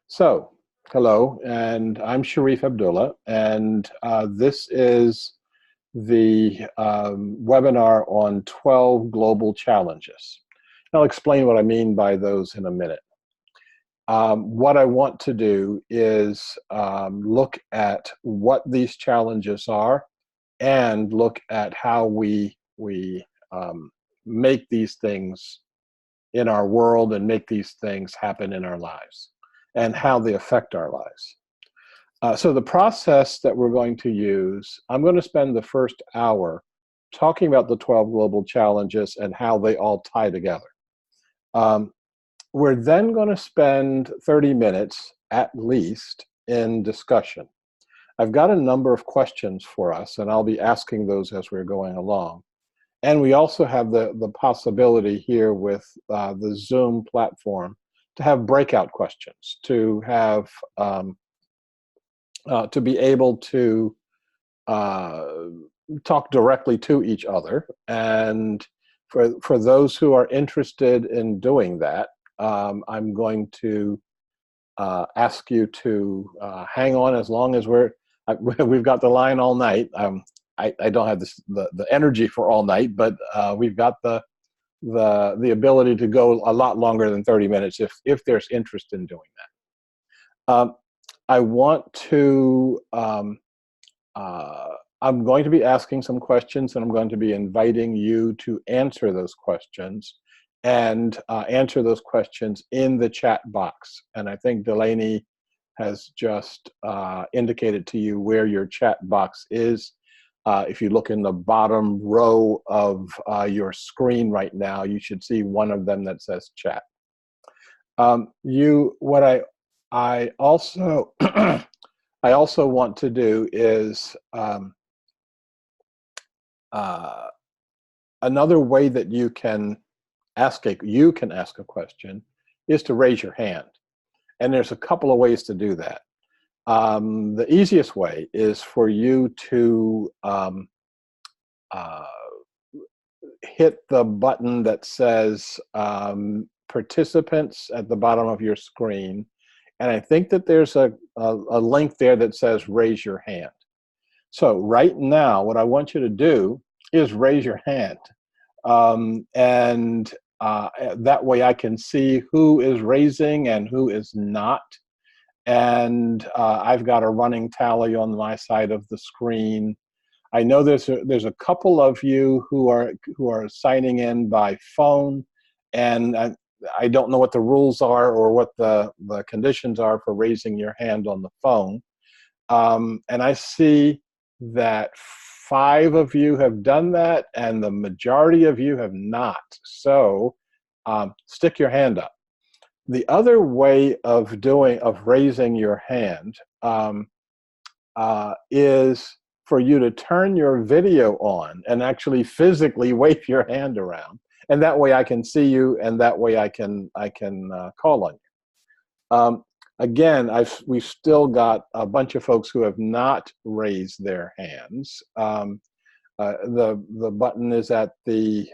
So, hello, and I'm Sharif Abdullah, and this is the webinar on 12 global challenges. I'll explain what I mean by those in a minute. What I want to do is look at what these challenges are and look at how we make these things in our world and make these things happen in our lives and how they affect our lives. So the process that we're going to use, I'm going to spend the first hour talking about the 12 global challenges and how they all tie together. We're then going to spend 30 minutes at least in discussion. I've got a number of questions for us, and I'll be asking those as we're going along. And we also have the possibility here with the Zoom platform to have breakout questions, to have to be able to talk directly to each other. And for those who are interested in doing that, I'm going to ask you to hang on as long as we've got the line all night. I don't have the energy for all night, but we've got the ability to go a lot longer than 30 minutes if there's interest in doing that. I want to, I'm going to be asking some questions, and I'm going to be inviting you to answer those questions and answer those questions in the chat box. And I think Delaney has just indicated to you where your chat box is. If you look in the bottom row of your screen right now, you should see one of them that says chat. What I also I also want to do is another way that you can ask a question is to raise your hand, and there's a couple of ways to do that. The easiest way is for you to hit the button that says participants at the bottom of your screen. And I think that there's a link there that says raise your hand. So right now, what I want you to do is raise your hand. That way I can see who is raising and who is not. And I've got a running tally on my side of the screen. I know there's a couple of you who are signing in by phone, and I don't know what the rules are or what the conditions are for raising your hand on the phone. And I see that 5 of you have done that, and the majority of you have not. So stick your hand up. The other way of raising your hand is for you to turn your video on and actually physically wave your hand around, and that way I can see you, and that way I can call on you. Again, we've still got a bunch of folks who have not raised their hands. The button is at the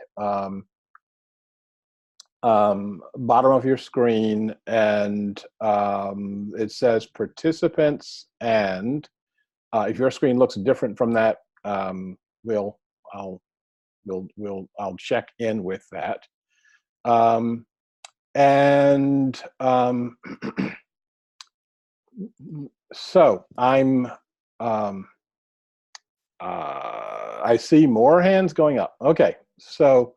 bottom of your screen, and it says participants, and if your screen looks different from that, I'll check in with that. So I see more hands going up. Okay, so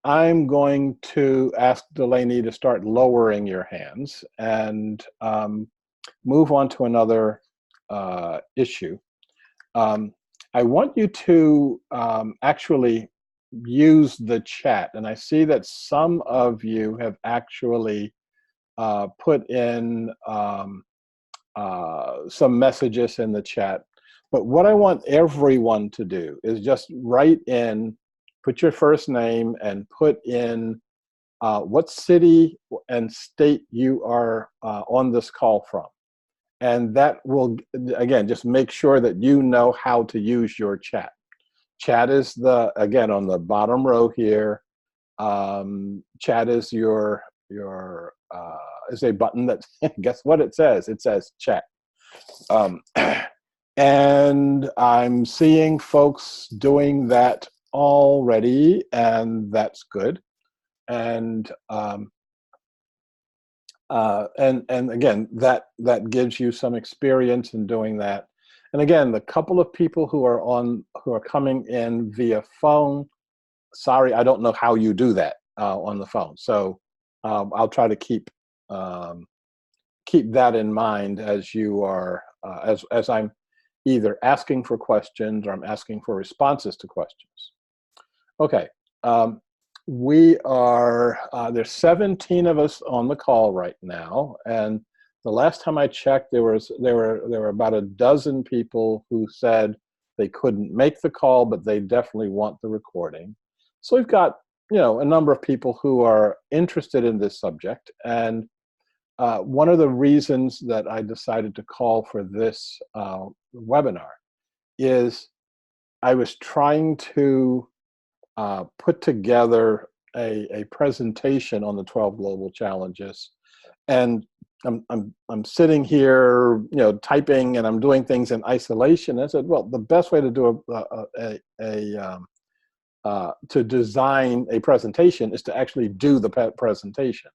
I'm going to ask Delaney to start lowering your hands and move on to another issue. I want you to actually use the chat, and I see that some of you have actually put in some messages in the chat. But what I want everyone to do is just write in, put your first name, and put in what city and state you are on this call from. And that will, again, just make sure that you know how to use your chat. Chat is again, on the bottom row here. Chat is is a button that, guess what it says? It says chat. Um, and I'm seeing folks doing that already, and that's good. And and again, that gives you some experience in doing that. And again, the couple of people who are coming in via phone, sorry, I don't know how you do that on the phone. So I'll try to keep that in mind as you are as I'm either asking for questions or I'm asking for responses to questions. Okay. We are, there's 17 of us on the call right now, and the last time I checked, there were about a dozen people who said they couldn't make the call, but they definitely want the recording. So we've got, a number of people who are interested in this subject, and one of the reasons that I decided to call for this webinar is I was trying to put together a presentation on the 12 global challenges, and I'm sitting here, typing, and I'm doing things in isolation. I said, well, the best way to do to design a presentation is to actually do the presentation.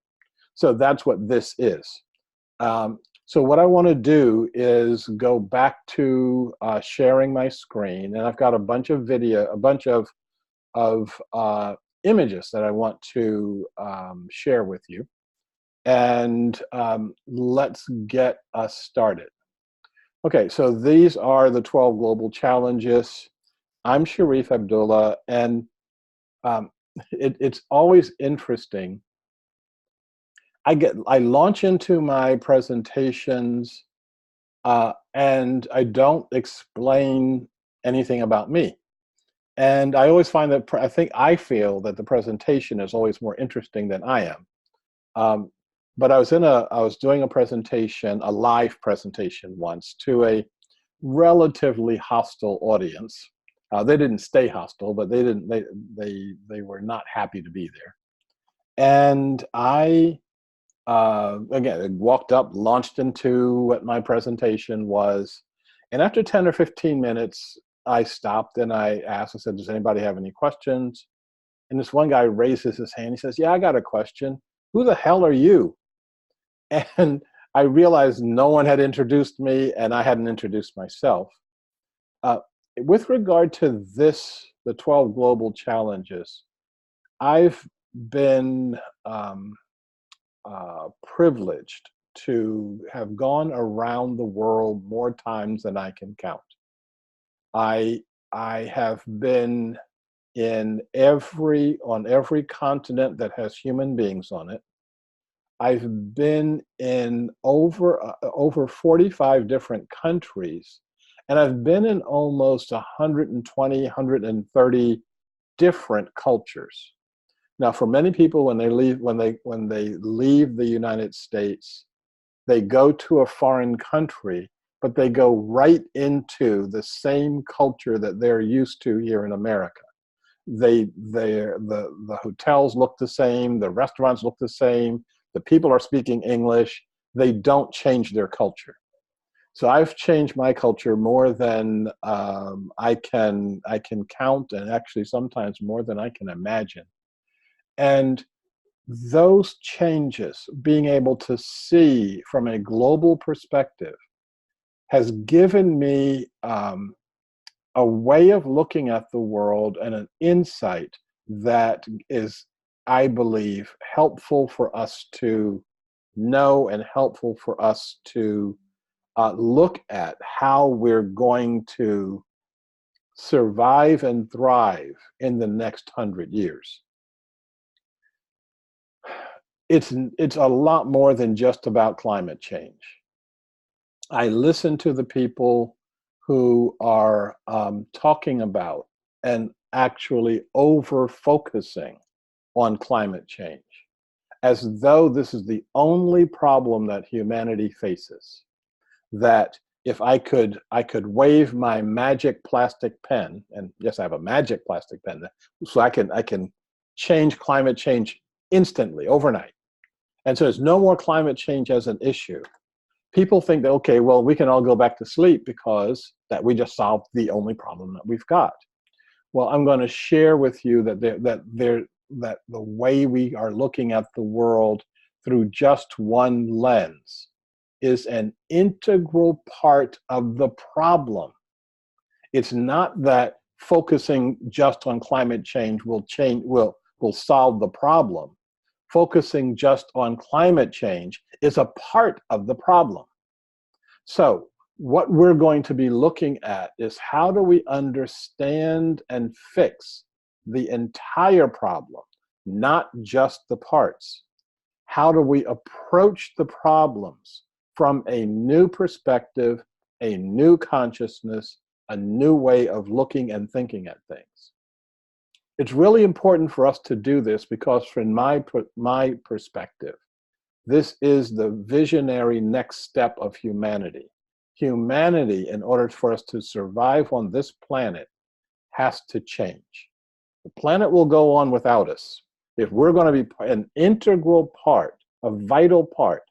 So that's what this is. So what I want to do is go back to sharing my screen, and I've got a bunch of images that I want to share with you. And let's get us started. Okay, so these are the 12 global challenges. I'm Sharif Abdullah, and it's always interesting. I launch into my presentations and I don't explain anything about me. And I always find that I feel that the presentation is always more interesting than I am. But I was doing a presentation, a live presentation once, to a relatively hostile audience. They didn't stay hostile, but they were not happy to be there. And I again walked up, launched into what my presentation was, and after 10 or 15 minutes, I stopped and I asked, I said, does anybody have any questions? And this one guy raises his hand. He says, yeah, I got a question. Who the hell are you? And I realized no one had introduced me and I hadn't introduced myself. With regard to the 12 global challenges, I've been privileged to have gone around the world more times than I can count. I have been on every continent that has human beings on it. I've been in over 45 different countries, and I've been in almost 120, 130 different cultures. Now, for many people, when they leave the United States, they go to a foreign country, but they go right into the same culture that they're used to here in America. The hotels look the same, the restaurants look the same, the people are speaking English. They don't change their culture. So I've changed my culture more than I can count, and actually sometimes more than I can imagine. And those changes, being able to see from a global perspective, has given me a way of looking at the world and an insight that is, I believe, helpful for us to know and helpful for us to look at how we're going to survive and thrive in the next 100 years. It's a lot more than just about climate change. I listen to the people who are talking about and actually over-focusing on climate change, as though this is the only problem that humanity faces. That if I could wave my magic plastic pen, and yes, I have a magic plastic pen, so I can change climate change instantly, overnight. And so there's no more climate change as an issue. People think that, okay, well, we can all go back to sleep because that we just solved the only problem that we've got. Well, I'm going to share with you that that the way we are looking at the world through just one lens is an integral part of the problem. It's not that focusing just on climate change will solve the problem. Focusing just on climate change is a part of the problem. So what we're going to be looking at is how do we understand and fix the entire problem, not just the parts. How do we approach the problems from a new perspective, a new consciousness, a new way of looking and thinking at things? It's really important for us to do this because from my perspective, this is the visionary next step of humanity. Humanity, in order for us to survive on this planet, has to change. The planet will go on without us. If we're going to be an integral part, a vital part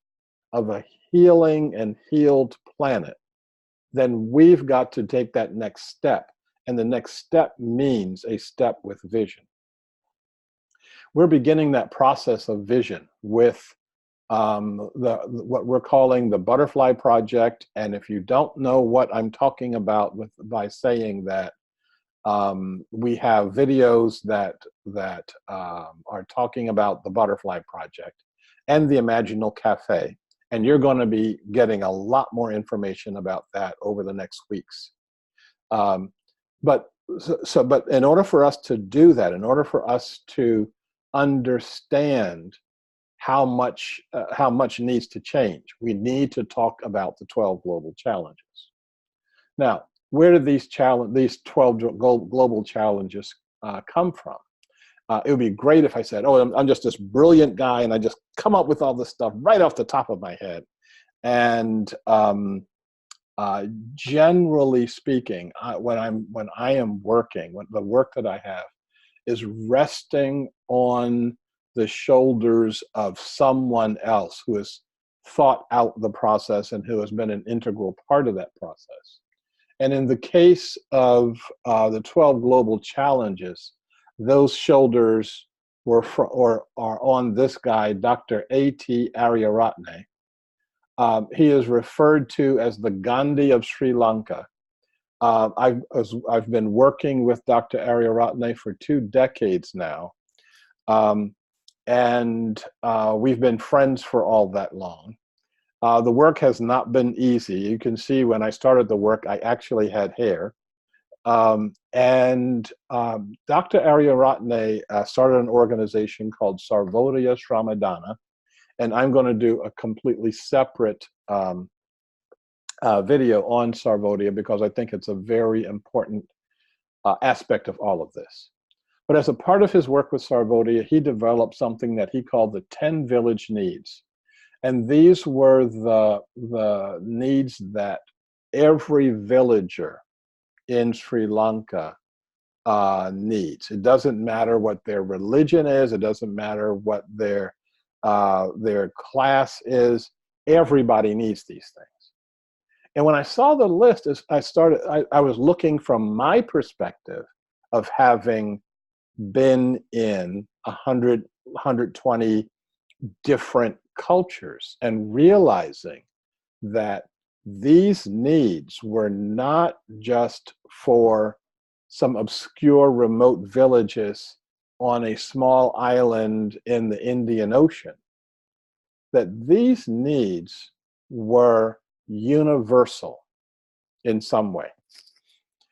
of a healing and healed planet, then we've got to take that next step. And the next step means a step with vision. We're beginning that process of vision with what we're calling the Butterfly Project. And if you don't know what I'm talking about by saying that, we have videos that are talking about the Butterfly Project and the Imaginal Cafe. And you're going to be getting a lot more information about that over the next weeks. But in order for us to do that, in order for us to understand how much needs to change, we need to talk about the 12 global challenges. Now, where did these 12 global challenges come from? It would be great if I said, oh, I'm just this brilliant guy and I just come up with all this stuff right off the top of my head. And generally speaking, when I am working, the work that I have is resting on the shoulders of someone else who has thought out the process and who has been an integral part of that process. And in the case of the 12 global challenges, those shoulders are on this guy, Dr. A.T. Aryaratne. He is referred to as the Gandhi of Sri Lanka. I've been working with Dr. Aryaratne for 2 decades now. And we've been friends for all that long. The work has not been easy. You can see when I started the work, I actually had hair. Dr. Aryaratne started an organization called Sarvodaya Shramadana, and I'm going to do a completely separate video on Sarvodaya because I think it's a very important aspect of all of this. But as a part of his work with Sarvodaya, he developed something that he called the 10 village needs. And these were the needs that every villager in Sri Lanka needs. It doesn't matter what their religion is. It doesn't matter what their class is. Everybody needs these things. And when I saw the list, I was looking from my perspective of having been in 120 different cultures and realizing that these needs were not just for some obscure remote villages on a small island in the Indian Ocean, that these needs were universal in some way.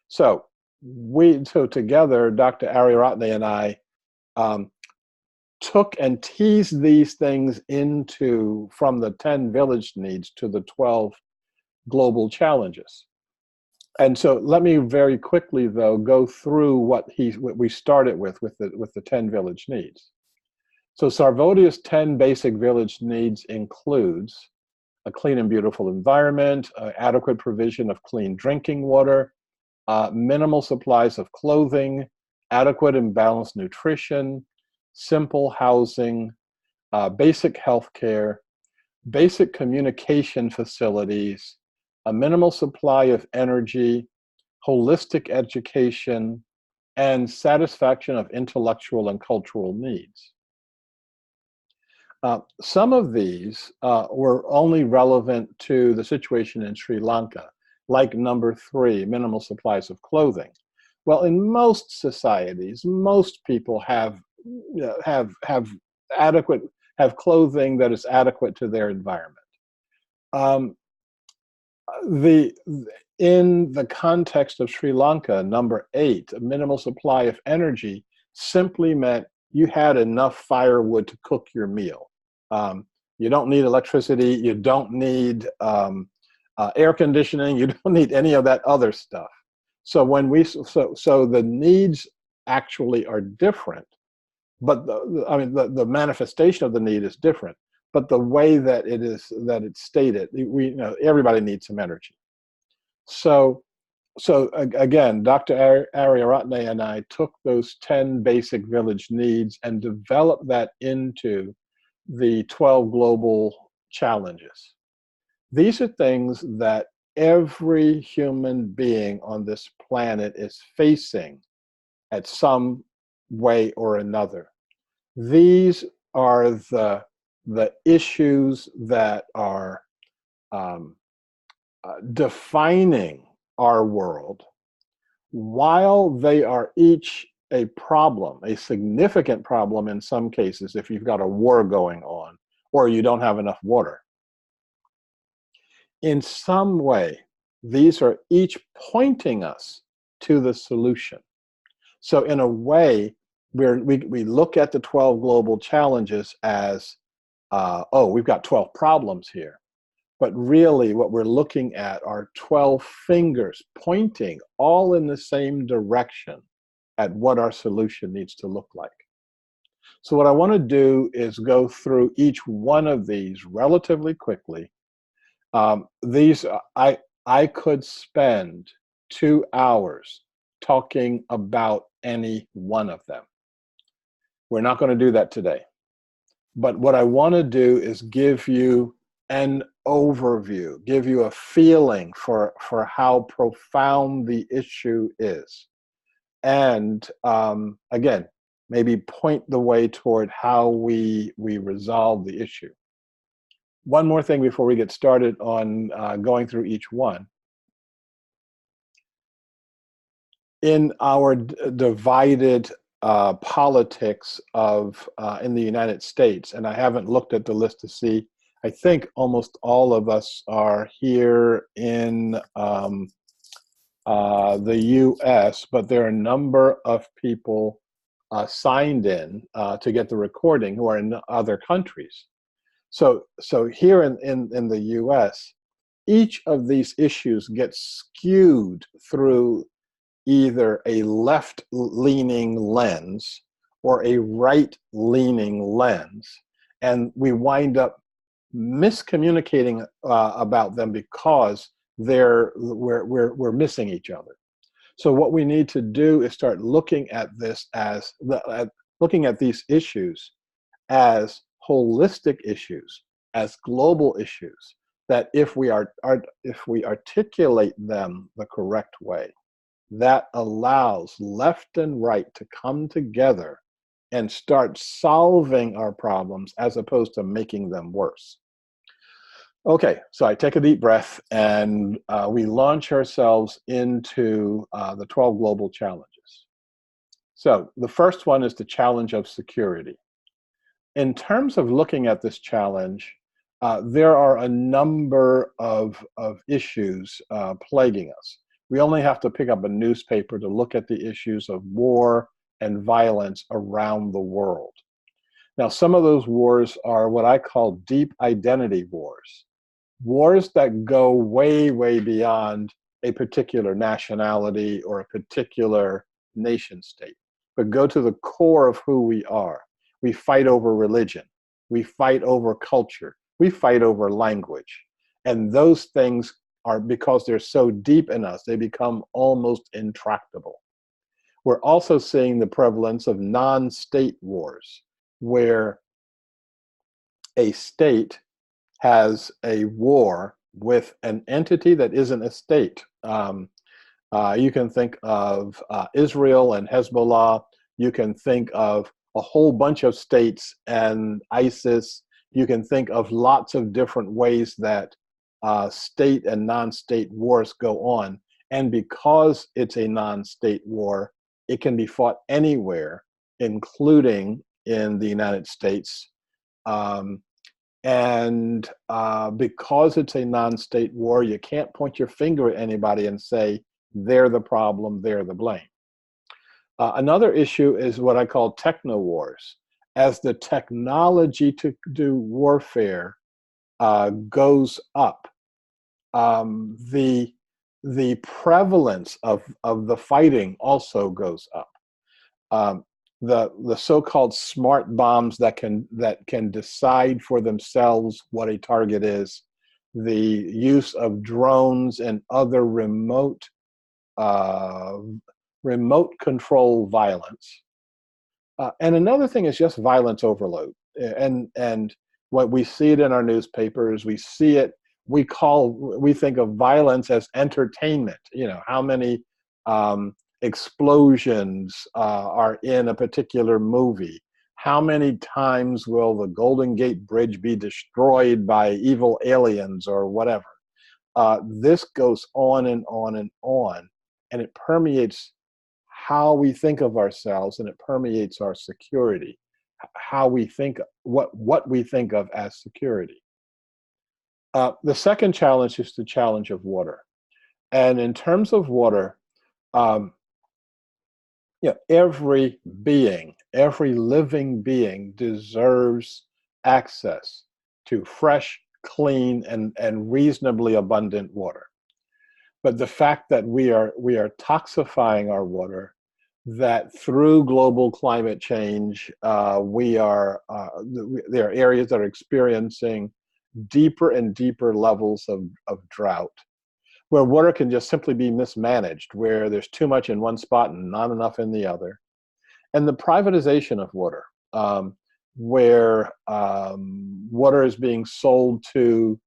So together, Dr. Aryaratne and I took and teased these things from the 10 village needs to the 12 global challenges. And so let me very quickly, though, go through what we started with the 10 village needs. So Sarvodaya's 10 basic village needs includes a clean and beautiful environment, adequate provision of clean drinking water, minimal supplies of clothing, adequate and balanced nutrition, simple housing, basic health care, basic communication facilities, a minimal supply of energy, holistic education, and satisfaction of intellectual and cultural needs. Some of these were only relevant to the situation in Sri Lanka, like number 3, minimal supplies of clothing. Well, in most societies, most people have clothing that is adequate to their environment. Um, the in the context of Sri Lanka, number 8, a minimal supply of energy simply meant you had enough firewood to cook your meal. You don't need electricity. You don't need air conditioning. You don't need any of that other stuff. So so the needs actually are different, but the manifestation of the need is different. But the way that it's stated, everybody needs some energy. So again, Dr. Ariaratne and I took those 10 basic village needs and developed that into the 12 global challenges. These are things that every human being on this planet is facing at some way or another. These are the issues that are defining our world, while they are each a problem, a significant problem in some cases if you've got a war going on or you don't have enough water. In some way, these are each pointing us to the solution. So in a way, we look at the 12 global challenges as, we've got 12 problems here. But really what we're looking at are 12 fingers pointing all in the same direction at what our solution needs to look like. So what I want to do is go through each one of these relatively quickly. I could spend 2 hours talking about any one of them. We're not going to do that today. But what I want to do is give you an overview, give you a feeling for how profound the issue is. And again, maybe point the way toward how we resolve the issue. One more thing before we get started on going through each one. In our divided politics of in the United States, and I haven't looked at the list to see, I think almost all of us are here in the US, but there are a number of people signed in to get the recording who are in other countries. So here in the US, each of these issues gets skewed through either a left-leaning lens or a right-leaning lens, and we wind up miscommunicating about them because we're missing each other. So what we need to do is start looking at this as looking at these issues as holistic issues, as global issues, that if we articulate them the correct way, that allows left and right to come together and start solving our problems as opposed to making them worse. Okay, so I take a deep breath and we launch ourselves into the 12 global challenges. So the first one is the challenge of security. In terms of looking at this challenge, there are a number of issues plaguing us. We only have to pick up a newspaper to look at the issues of war and violence around the world. Now, some of those wars are what I call deep identity wars. Wars that go way, way beyond a particular nationality or a particular nation state, but go to the core of who we are. We fight over religion. We fight over culture. We fight over language. And those things are, because they're so deep in us, they become almost intractable. We're also seeing the prevalence of non-state wars, where a state has a war with an entity that isn't a state. You can think of Israel and Hezbollah. You can think of a whole bunch of states and ISIS. You can think of lots of different ways that state and non-state wars go on. And because it's a non-state war, it can be fought anywhere, including in the United States. Because it's a non-state war, you can't point your finger at anybody and say, they're the problem, they're the blame. Another issue is what I call techno wars. As the technology to do warfare goes up, the prevalence of the fighting also goes up. The so-called smart bombs that can decide for themselves what a target is, the use of drones and other remote control violence. And another thing is just violence overload. And what we see it in our newspapers, we see it, we think of violence as entertainment. You know, how many explosions are in a particular movie? How many times will the Golden Gate Bridge be destroyed by evil aliens or whatever? This goes on and on and on, and it permeates how we think of ourselves, and it permeates our security, how we think, what we think of as security. The second challenge is the challenge of water. And in terms of water, every being, every living being deserves access to fresh, clean, and reasonably abundant water. But the fact that we are toxifying our water, that through global climate change, there are areas that are experiencing deeper and deeper levels of drought, where water can just simply be mismanaged, where there's too much in one spot and not enough in the other. And the privatization of water, where water is being sold to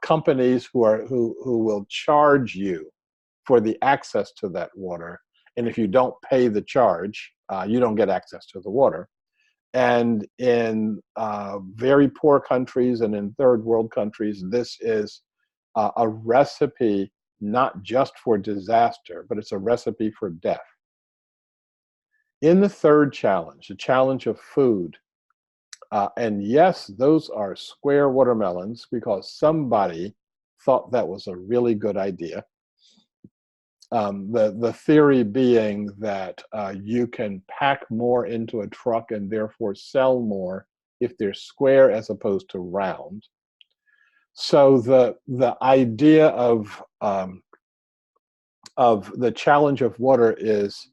companies who will charge you for the access to that water. And if you don't pay the charge, you don't get access to the water. And in very poor countries and in third world countries, this is a recipe not just for disaster, but it's a recipe for death. In the third challenge, the challenge of food, and yes, those are square watermelons because somebody thought that was a really good idea. The theory being that you can pack more into a truck and therefore sell more if they're square as opposed to round. So the idea of the challenge of water is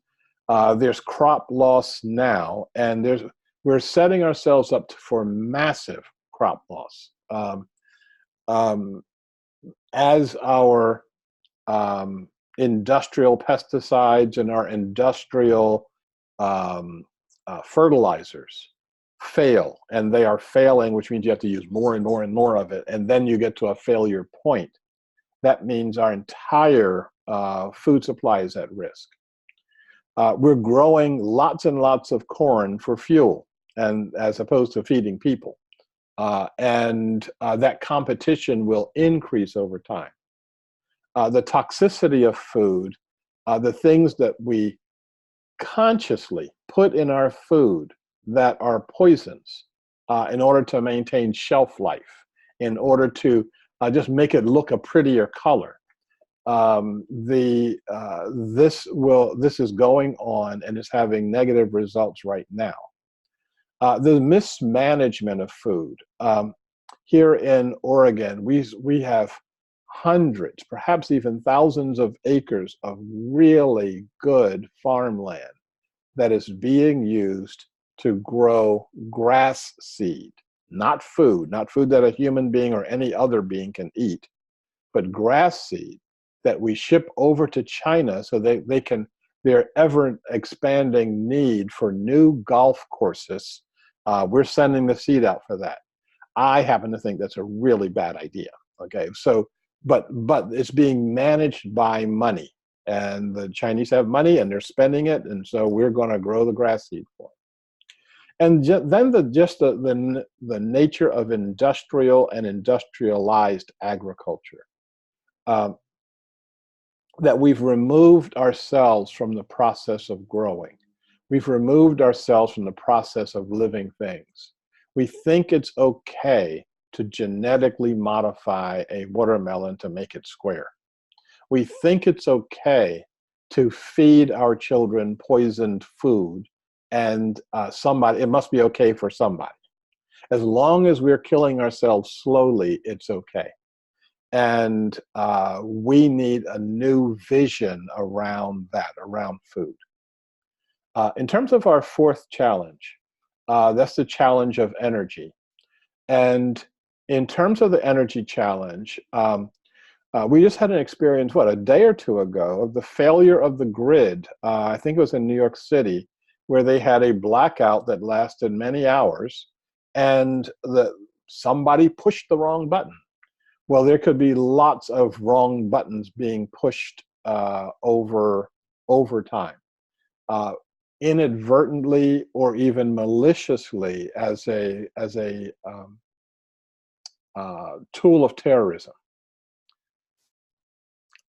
there's crop loss now, and we're setting ourselves up for massive crop loss as our industrial pesticides and our industrial fertilizers fail, and they are failing, which means you have to use more and more and more of it, and then you get to a failure point. That means our entire food supply is at risk. We're growing lots and lots of corn for fuel, and as opposed to feeding people. And that competition will increase over time. The toxicity of food, the things that we consciously put in our food that are poisons in order to maintain shelf life, in order to just make it look a prettier color. This is going on and is having negative results right now. The mismanagement of food. Here in Oregon, we have hundreds, perhaps even thousands of acres of really good farmland that is being used to grow grass seed, not food that a human being or any other being can eat, but grass seed that we ship over to China so they can their ever expanding need for new golf courses, we're sending the seed out for that. I happen to think that's a really bad idea. Okay, so but it's being managed by money, and the Chinese have money and they're spending it, and so we're going to grow the grass seed for it. And then the nature of industrial and industrialized agriculture. Um, that we've removed ourselves from the process of growing. We've removed ourselves from the process of living things. We think it's okay to genetically modify a watermelon to make it square. We think it's okay to feed our children poisoned food, and it must be okay for somebody. As long as we're killing ourselves slowly, it's okay. And we need a new vision around that, around food. In terms of our fourth challenge, that's the challenge of energy. And in terms of the energy challenge, we just had an experience, a day or two ago, of the failure of the grid. I think it was in New York City, where they had a blackout that lasted many hours, and somebody pushed the wrong button. Well, there could be lots of wrong buttons being pushed over time, inadvertently or even maliciously, as a tool of terrorism.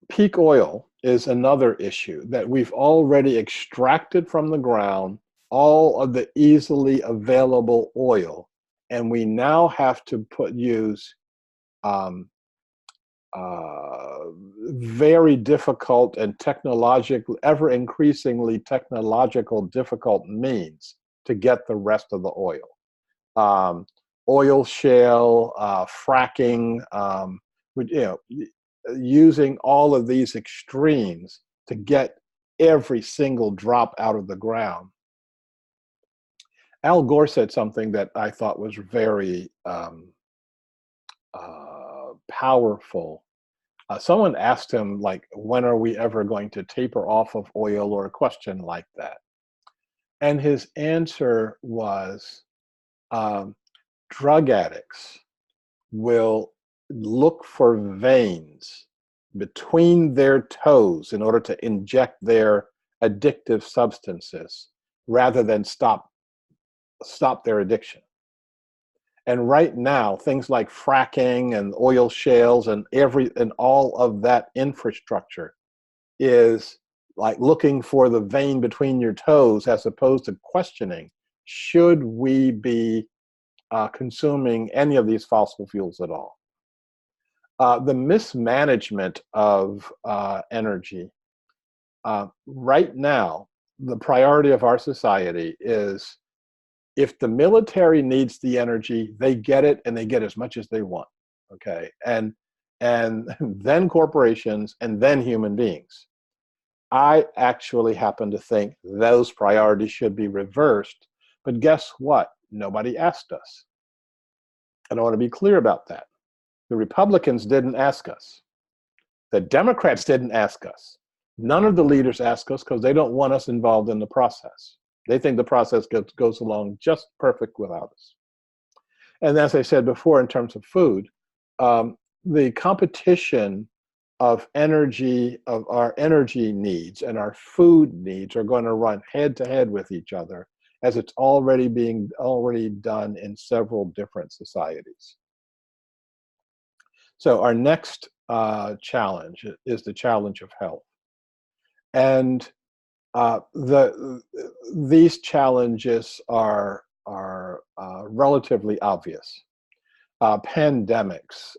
Peak oil is another issue that we've already extracted from the ground, all of the easily available oil, and we now have to use very difficult and ever increasingly technological difficult means to get the rest of the oil. Oil shale, fracking, using all of these extremes to get every single drop out of the ground. Al Gore said something that I thought was very powerful. Someone asked him, when are we ever going to taper off of oil, or a question like that? And his answer was, drug addicts will look for veins between their toes in order to inject their addictive substances rather than stop their addiction. And right now, things like fracking and oil shales and all of that infrastructure is like looking for the vein between your toes, as opposed to questioning, should we be consuming any of these fossil fuels at all? The mismanagement of energy. Right now, the priority of our society is, if the military needs the energy, they get it, and they get as much as they want, okay? And then corporations, and then human beings. I actually happen to think those priorities should be reversed, but guess what? Nobody asked us. And I want to be clear about that. The Republicans didn't ask us. The Democrats didn't ask us. None of the leaders asked us, because they don't want us involved in the process. They think the process goes along just perfect without us. And as I said before, in terms of food, the competition of energy, of our energy needs and our food needs, are going to run head to head with each other, as it's already done in several different societies. So our next challenge is the challenge of health. And these challenges are relatively obvious. Pandemics.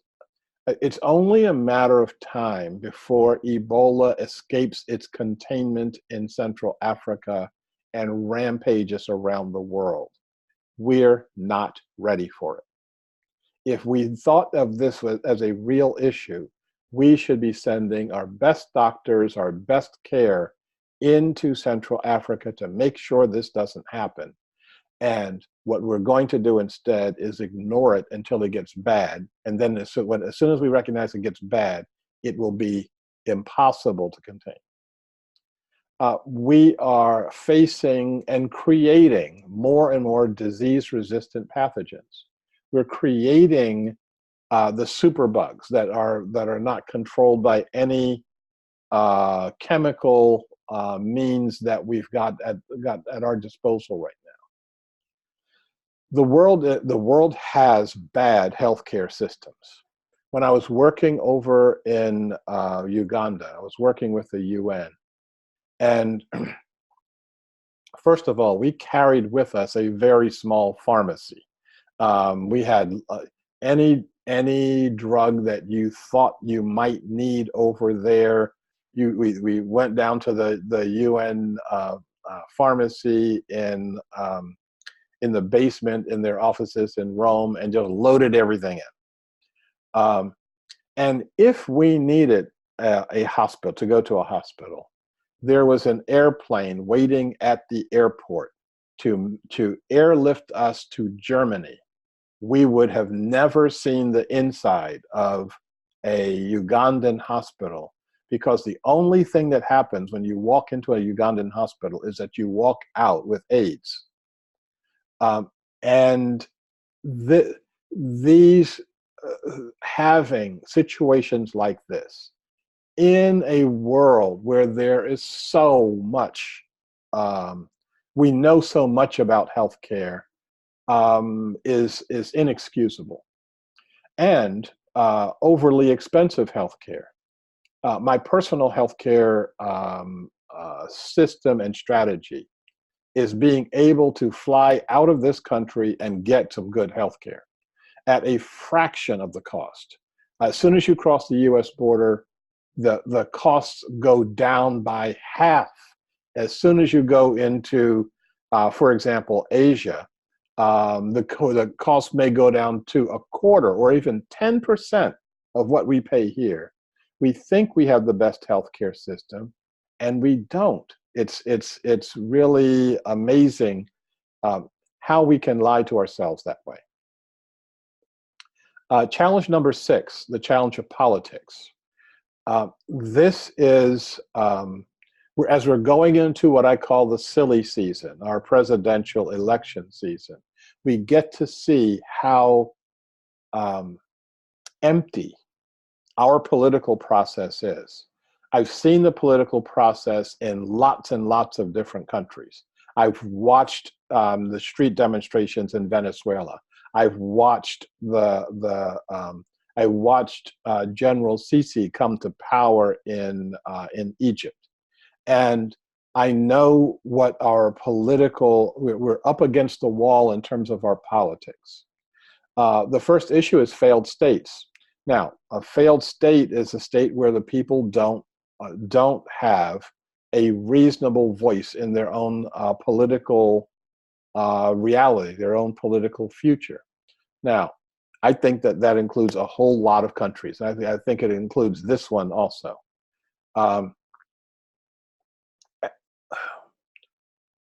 It's only a matter of time before Ebola escapes its containment in Central Africa and rampages around the world. We're not ready for it. If we thought of this as a real issue, we should be sending our best doctors, our best care into Central Africa to make sure this doesn't happen. And what we're going to do instead is ignore it until it gets bad. And then as soon as we recognize it gets bad, it will be impossible to contain. we are facing and creating more and more disease-resistant pathogens. We're creating the superbugs that are not controlled by any chemical means that we've got at our disposal right now. The world has bad healthcare systems. When I was working over in Uganda, I was working with the UN, and first of all, we carried with us a very small pharmacy. We had any drug that you thought you might need over there. We went down to the UN pharmacy in the basement in their offices in Rome and just loaded everything in. And if we needed a hospital, to go to a hospital, there was an airplane waiting at the airport to airlift us to Germany. We would have never seen the inside of a Ugandan hospital, because the only thing that happens when you walk into a Ugandan hospital is that you walk out with AIDS. And these having situations like this in a world where there is so much, we know so much about healthcare, is inexcusable, and overly expensive healthcare. My personal healthcare system and strategy is being able to fly out of this country and get some good healthcare at a fraction of the cost. As soon as you cross the U.S. border, the costs go down by half. As soon as you go into, for example, Asia, the cost may go down to a quarter or even 10% of what we pay here. We think we have the best healthcare system, and we don't. It's really amazing how we can lie to ourselves that way. Challenge number 6, the challenge of politics. This is, as we're going into what I call the silly season, our presidential election season, we get to see how empty our political process is. I've seen the political process in lots and lots of different countries. I've watched the street demonstrations in Venezuela. I've watched General Sisi come to power in Egypt, and I know what our we're up against the wall in terms of our politics. The first issue is failed states. Now, a failed state is a state where the people don't have a reasonable voice in their own political reality, their own political future. Now, I think that includes a whole lot of countries. I think it includes this one also.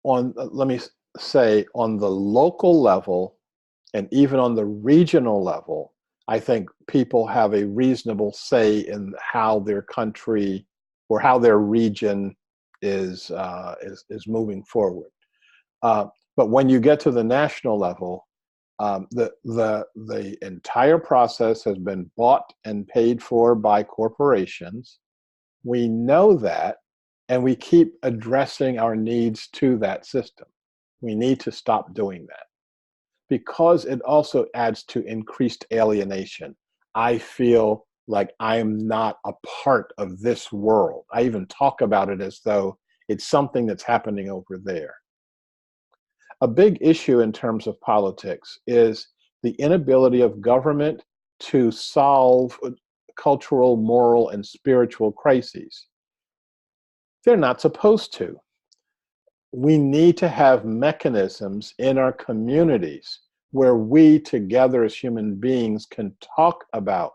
Let me say, on the local level and even on the regional level, I think people have a reasonable say in how their country or how their region is moving forward. But when you get to the national level, the entire process has been bought and paid for by corporations. We know that, and we keep addressing our needs to that system. We need to stop doing that, because it also adds to increased alienation. I feel like I am not a part of this world. I even talk about it as though it's something that's happening over there. A big issue in terms of politics is the inability of government to solve cultural, moral, and spiritual crises. They're not supposed to. We need to have mechanisms in our communities where we together as human beings can talk about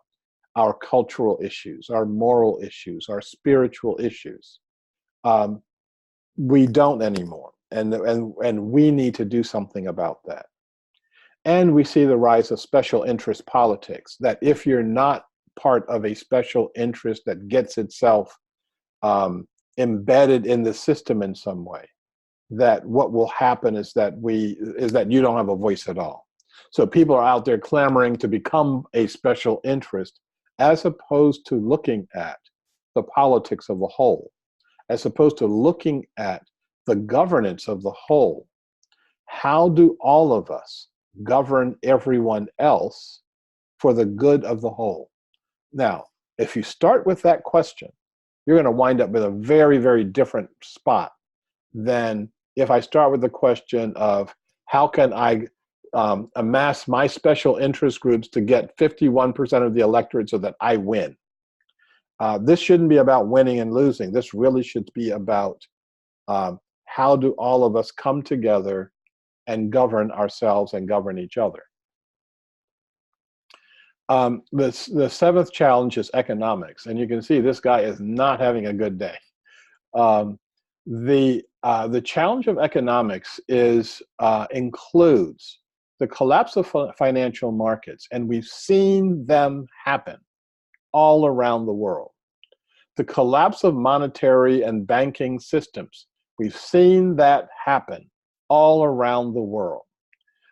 our cultural issues, our moral issues, our spiritual issues. We don't anymore, and we need to do something about that. And we see the rise of special interest politics, that if you're not part of a special interest that gets itself embedded in the system in some way, that what will happen is that you don't have a voice at all. So people are out there clamoring to become a special interest, as opposed to looking at the politics of the whole, as opposed to looking at the governance of the whole. How do all of us govern everyone else for the good of the whole? Now, if you start with that question, you're going to wind up with a very, very different spot than if I start with the question of how can I amass my special interest groups to get 51% of the electorate so that I win. This shouldn't be about winning and losing. This really should be about how do all of us come together and govern ourselves and govern each other. The seventh challenge is economics, and you can see this guy is not having a good day. The challenge of economics includes the collapse of financial markets, and we've seen them happen all around the world. The collapse of monetary and banking systems, we've seen that happen all around the world.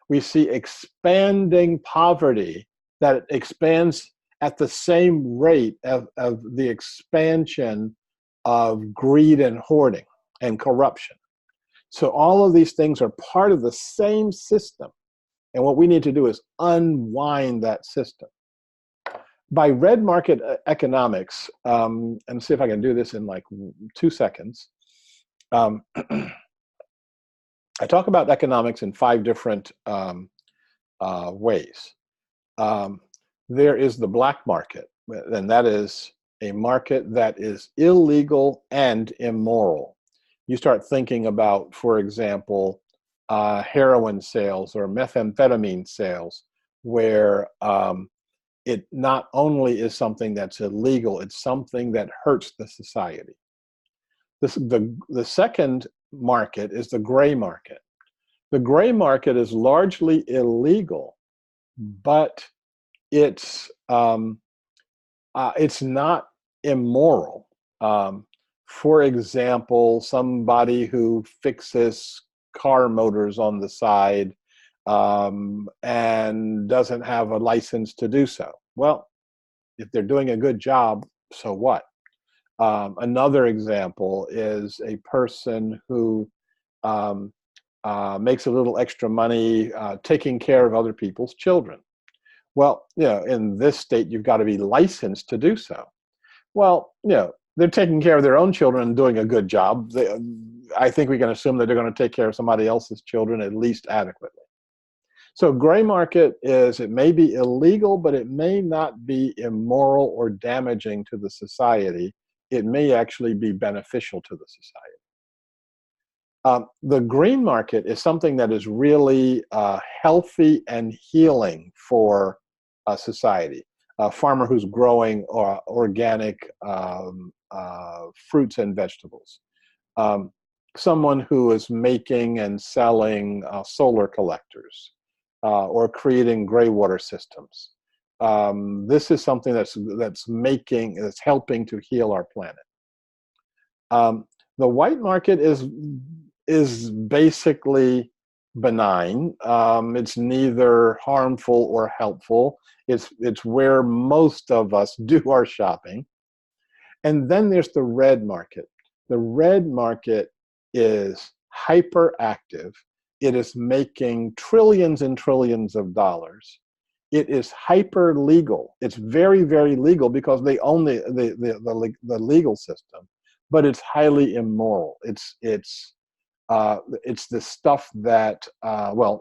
We see expanding poverty that expands at the same rate of the expansion of greed and hoarding and corruption. So all of these things are part of the same system. And what we need to do is unwind that system. By red market economics, and see if I can do this in like 2 seconds. I talk about economics in 5 different ways. There is the black market, and that is a market that is illegal and immoral. You start thinking about, for example, heroin sales or methamphetamine sales, where it not only is something that's illegal, it's something that hurts the society. The second market is the gray market. The gray market is largely illegal, but it's not immoral. For example, somebody who fixes car motors on the side and doesn't have a license to do so. Well, if they're doing a good job, so what? Another example is a person who makes a little extra money taking care of other people's children. Well, in this state, you've got to be licensed to do so. Well, they're taking care of their own children and doing a good job. I think we can assume that they're going to take care of somebody else's children at least adequately. So gray market it may be illegal, but it may not be immoral or damaging to the society. It may actually be beneficial to the society. The green market is something that is really healthy and healing for society. A farmer who's growing organic fruits and vegetables. Someone who is making and selling solar collectors or creating gray water systems. This is something that's helping to heal our planet. The white market is basically benign. It's neither harmful or helpful. It's where most of us do our shopping. And then there's the red market. The red market is hyperactive. It is making trillions and trillions of dollars. It is hyper legal. It's very, very legal because they own the legal system, but it's highly immoral. It's the stuff that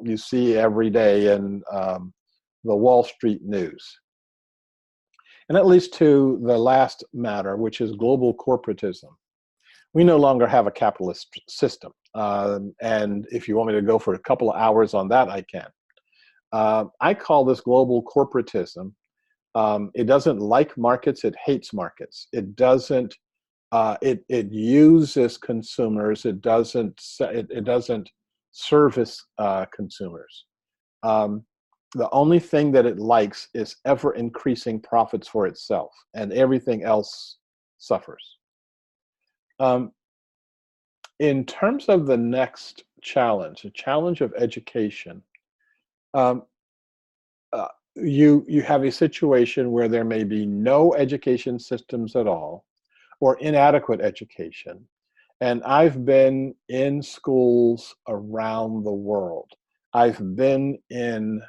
you see every day in the Wall Street news. And that leads to the last matter, which is global corporatism. We no longer have a capitalist system. And if you want me to go for a couple of hours on that, I can. I call this global corporatism. It doesn't like markets, it hates markets. It doesn't, it uses consumers, it doesn't service consumers. The only thing that it likes is ever increasing profits for itself, and everything else suffers. Um, in terms of the next challenge, the challenge of education, um, you have a situation where there may be no education systems at all, or inadequate education. And I've been in schools around the world. I've been in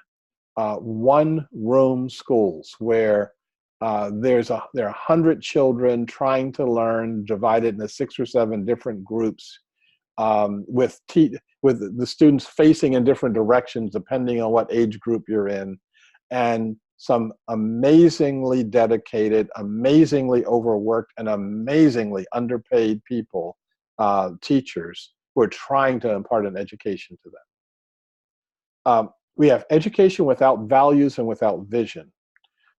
one-room schools where there are 100 children trying to learn, divided into 6 or 7 different groups, with the students facing in different directions depending on what age group you're in, and some amazingly dedicated, amazingly overworked, and amazingly underpaid people, teachers, who are trying to impart an education to them. We have education without values and without vision.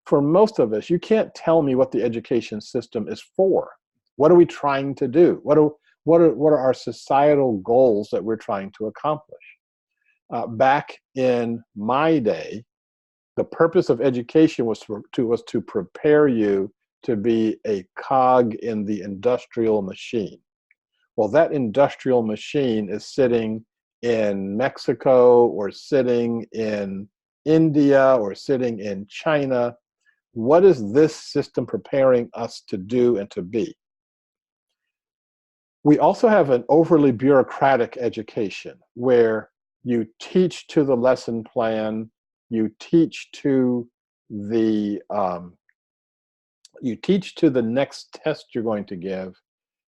For most of us, you can't tell me what the education system is for. What are we trying to do? What are our societal goals that we're trying to accomplish? Back in my day, the purpose of education was to prepare you to be a cog in the industrial machine. Well, that industrial machine is sitting in Mexico, or sitting in India, or sitting in China. What is this system preparing us to do and to be? We also have an overly bureaucratic education where you teach to the lesson plan, you teach to the next test you're going to give.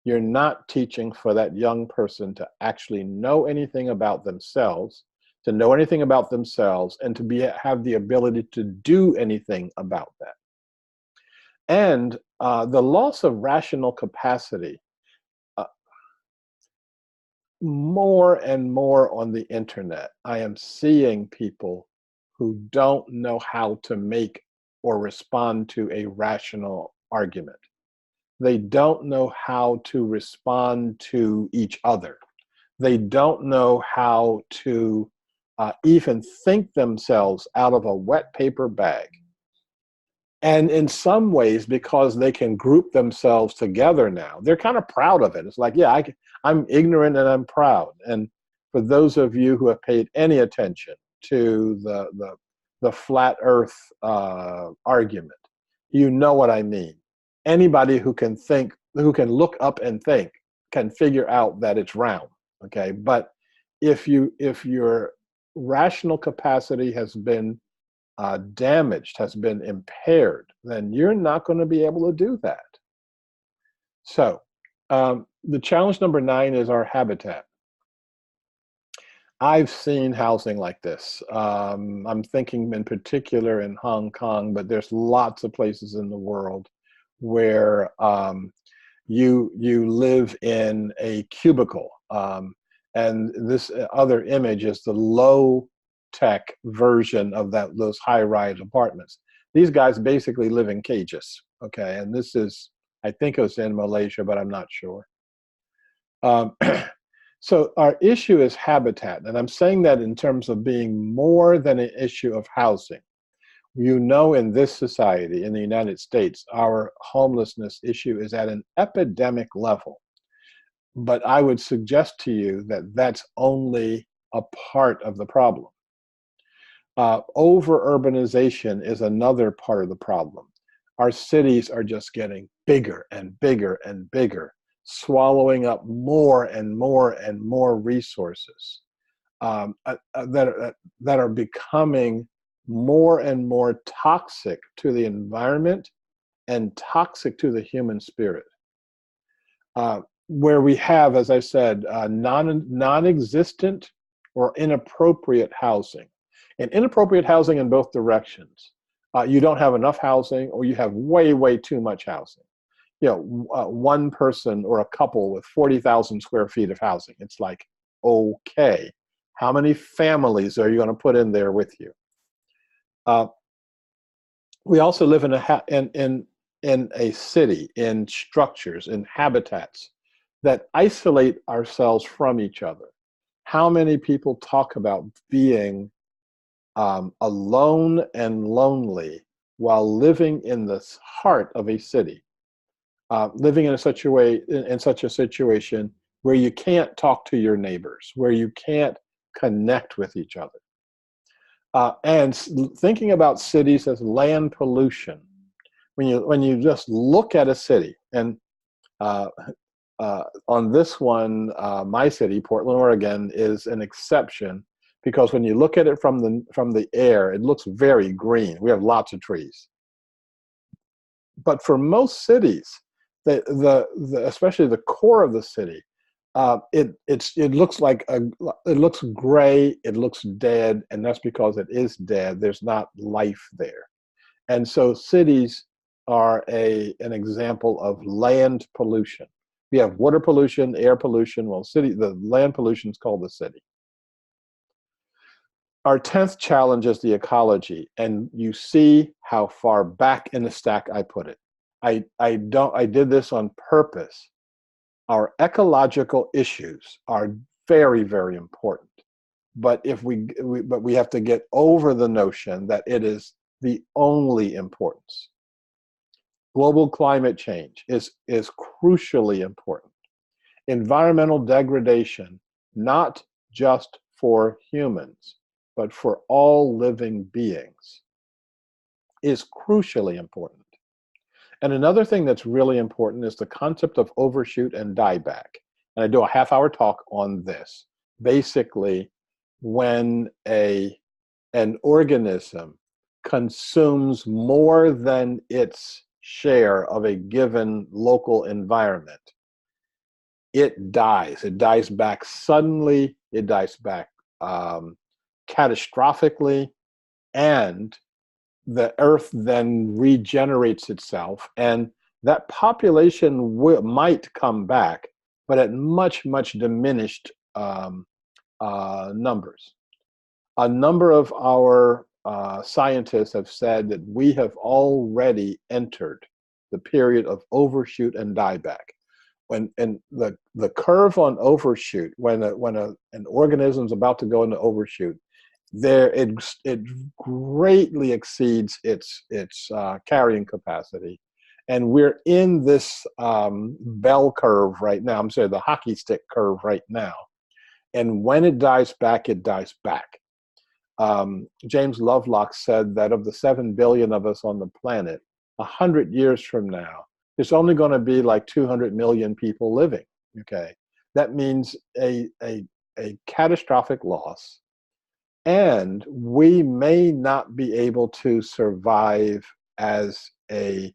You're not teaching for that young person to actually know anything about themselves, and to have the ability to do anything about that. And the loss of rational capacity, uh, more and more on the internet, I am seeing people who don't know how to make or respond to a rational argument. They don't know how to respond to each other. They don't know how to even think themselves out of a wet paper bag. And in some ways, because they can group themselves together now, they're kind of proud of it. It's like, yeah, I'm ignorant and I'm proud. And for those of you who have paid any attention to the flat Earth argument, you know what I mean. Anybody who can think, who can look up and think, can figure out that it's round. Okay, but if your rational capacity has been damaged, has been impaired, then you're not going to be able to do that. So the challenge number 9 is our habitat. I've seen housing like this. I'm thinking in particular in Hong Kong, but there's lots of places in the world where you live in a cubicle. And this other image is the low-tech version of those high-rise apartments. These guys basically live in cages, okay? And this is, I think it was in Malaysia, but I'm not sure. So our issue is habitat, and I'm saying that in terms of being more than an issue of housing. You know, in this society, in the United States, our homelessness issue is at an epidemic level. But I would suggest to you that that's only a part of the problem. Over-urbanization is another part of the problem. Our cities are just getting bigger and bigger and bigger, swallowing up more and more and more resources that are becoming more and more toxic to the environment and toxic to the human spirit. Where we have, as I said, non-existent or inappropriate housing. And inappropriate housing in both directions. You don't have enough housing, or you have way, way too much housing. You know, one person or a couple with 40,000 square feet of housing. It's like, okay, how many families are you going to put in there with you? We also live in a city, in structures, in habitats that isolate ourselves from each other. How many people talk about being alone and lonely while living in the heart of a city? living in such a situation where you can't talk to your neighbors, where you can't connect with each other. And thinking about cities as land pollution, when you just look at a city, and uh, on this one, my city, Portland, Oregon, is an exception because when you look at it from the air, it looks very green. We have lots of trees. But for most cities, especially the core of the city, it looks like it looks gray, it looks dead, and that's because it is dead. There's not life there, and so cities are an example of land pollution. We have water pollution, air pollution. Well, the land pollution is called the city. Our 10th challenge is the ecology, and you see how far back in the stack I put it. I did this on purpose. Our ecological issues are very, very important, but we have to get over the notion that it is the only importance. Global climate change is crucially important. Environmental degradation, not just for humans, but for all living beings, is crucially important. And another thing that's really important is the concept of overshoot and dieback. And I do a half-hour talk on this. Basically, when an organism consumes more than its share of a given local environment, it dies. It dies back suddenly, it dies back catastrophically, and the earth then regenerates itself, and that population might come back, but at much, much diminished numbers. A number of our scientists have said that we have already entered the period of overshoot and dieback. And the curve on overshoot, when an organism is about to go into overshoot, it greatly exceeds its carrying capacity, and we're in this bell curve right now. I'm sorry, the hockey stick curve right now. And when it dies back, it dies back. James Lovelock said that of the 7 billion of us on the planet, 100 years from now, there's only going to be like 200 million people living. Okay, that means a catastrophic loss, and we may not be able to survive as a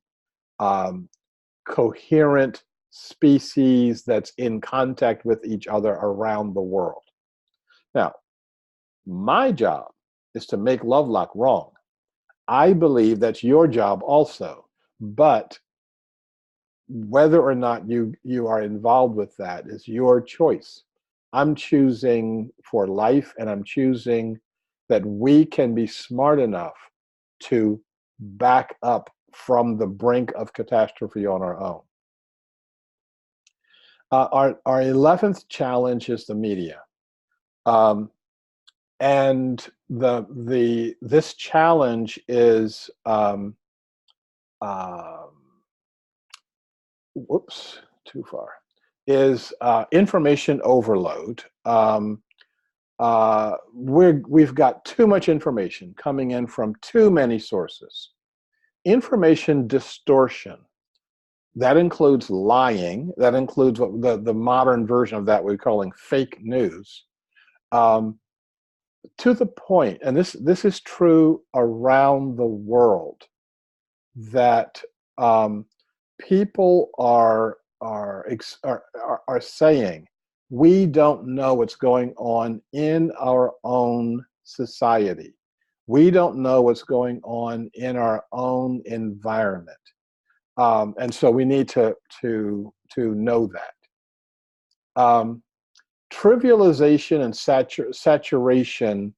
coherent species that's in contact with each other around the world. Now, my job is to make Lovelock wrong. I believe that's your job also, but whether or not you are involved with that is your choice. I'm choosing for life, and I'm choosing that we can be smart enough to back up from the brink of catastrophe on our own. Our 11th challenge is the media. And this challenge is whoops, too far, is information overload. We've got too much information coming in from too many sources. Information distortion, that includes lying, that includes what the modern version of that we're calling fake news. To the point, and this is true around the world, that people are saying, we don't know what's going on in our own society. We don't know what's going on in our own environment, and so we need to know that. Trivialization and saturation.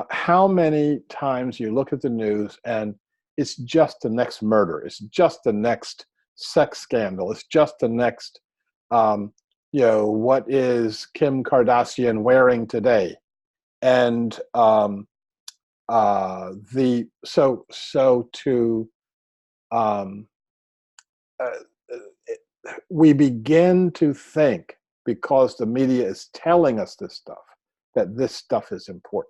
How many times you look at the news and it's just the next murder, it's just the next sex scandal, it's just the next, what is Kim Kardashian wearing today? And we begin to think, because the media is telling us this stuff, that this stuff is important.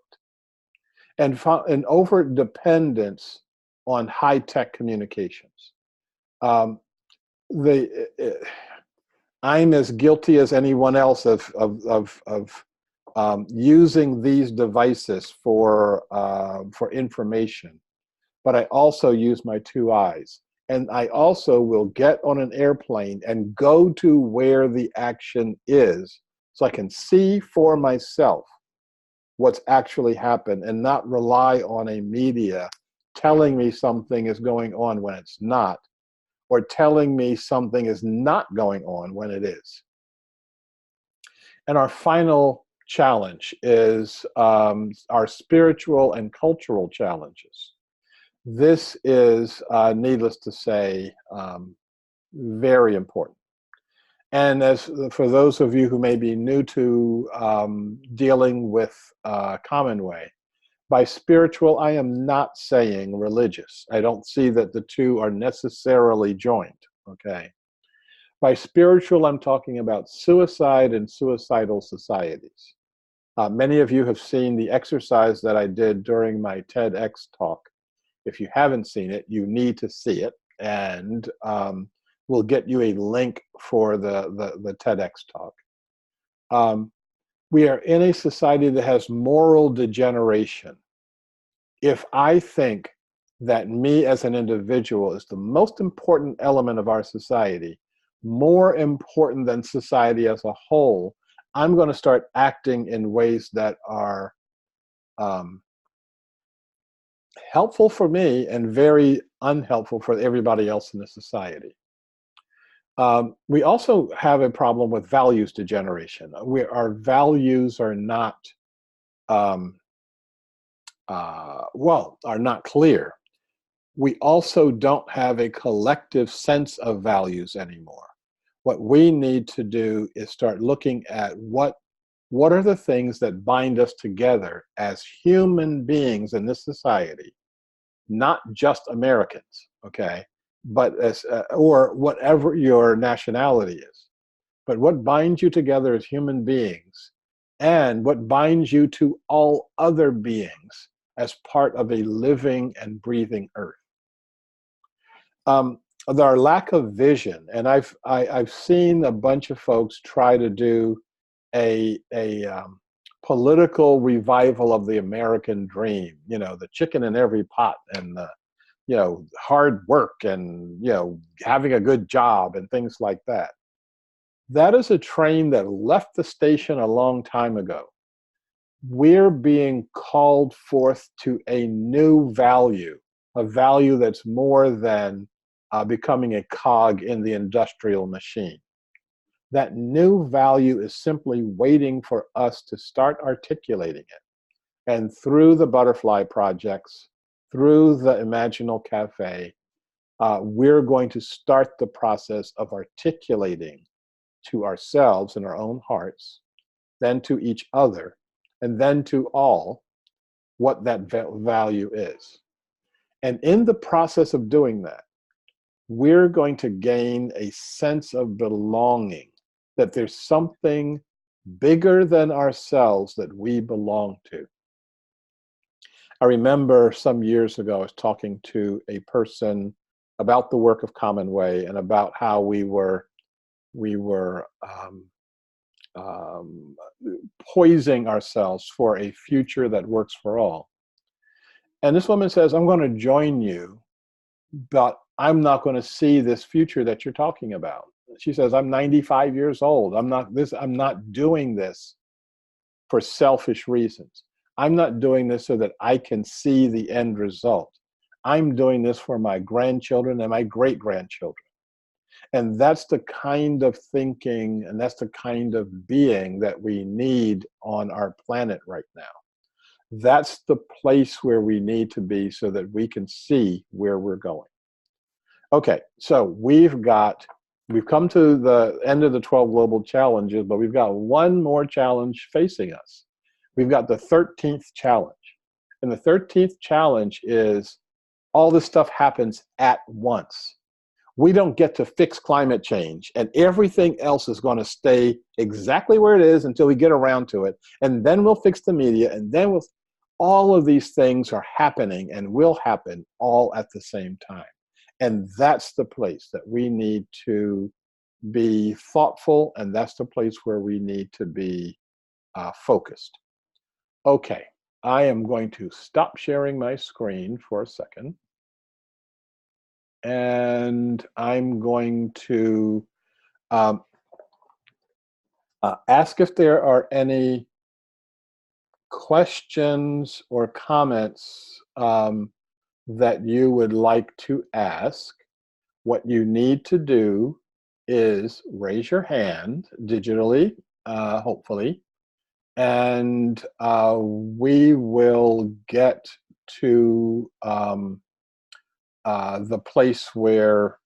And an over dependence on high-tech communications. Um, I'm as guilty as anyone else of using these devices for information, but I also use my two eyes. And I also will get on an airplane and go to where the action is so I can see for myself what's actually happened and not rely on a media telling me something is going on when it's not, or telling me something is not going on when it is. And our final challenge is our spiritual and cultural challenges. This is, needless to say, very important. And as for those of you who may be new to dealing with Commonway, by spiritual, I am not saying religious. I don't see that the two are necessarily joined, okay? By spiritual, I'm talking about suicide and suicidal societies. Many of you have seen the exercise that I did during my TEDx talk. If you haven't seen it, you need to see it, and we'll get you a link for the TEDx talk. We are in a society that has moral degeneration. If I think that me as an individual is the most important element of our society, more important than society as a whole, I'm going to start acting in ways that are helpful for me and very unhelpful for everybody else in the society. We also have a problem with values degeneration. Our values are not, are not clear. We also don't have a collective sense of values anymore. What we need to do is start looking at what are the things that bind us together as human beings in this society, not just Americans, okay, but as or whatever your nationality is, but what binds you together as human beings, and what binds you to all other beings as part of a living and breathing earth. Our lack of vision, and I've seen a bunch of folks try to do a political revival of the American dream. You know, the chicken in every pot, and the, you know, hard work, and, you know, having a good job and things like that. That is a train that left the station a long time ago. We're being called forth to a new value, a value that's more than becoming a cog in the industrial machine. That new value is simply waiting for us to start articulating it. And through the butterfly projects, through the Imaginal Cafe, we're going to start the process of articulating to ourselves in our own hearts, then to each other, and then to all, what that value is. And in the process of doing that, we're going to gain a sense of belonging, that there's something bigger than ourselves that we belong to. I remember some years ago, I was talking to a person about the work of Commonway and about how we were poising ourselves for a future that works for all. And this woman says, I'm going to join you, but I'm not going to see this future that you're talking about. She says, I'm 95 years old. I'm not doing this for selfish reasons. I'm not doing this so that I can see the end result. I'm doing this for my grandchildren and my great-grandchildren. And that's the kind of thinking, and that's the kind of being that we need on our planet right now. That's the place where we need to be so that we can see where we're going. Okay, so we've come to the end of the 12 global challenges, but we've got one more challenge facing us. We've got the 13th challenge. And the 13th challenge is all this stuff happens at once. we don't get to fix climate change, and everything else is going to stay exactly where it is until we get around to it. And then we'll fix the media, and then all of these things are happening and will happen all at the same time. And that's the place that we need to be thoughtful, and that's the place where we need to be focused. Okay, I am going to stop sharing my screen for a second. And I'm going to ask if there are any questions or comments that you would like to ask. What you need to do is raise your hand digitally, hopefully, and we will get to the place where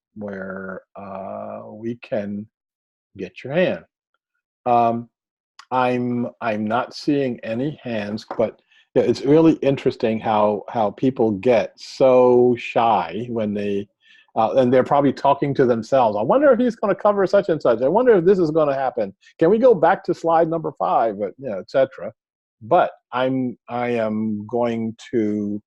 we can get your hand. I'm not seeing any hands, but it's really interesting how people get so shy when they and they're probably talking to themselves. I wonder if he's going to cover such and such. I wonder if this is going to happen. Can we go back to slide number 5? But etc. But I am going to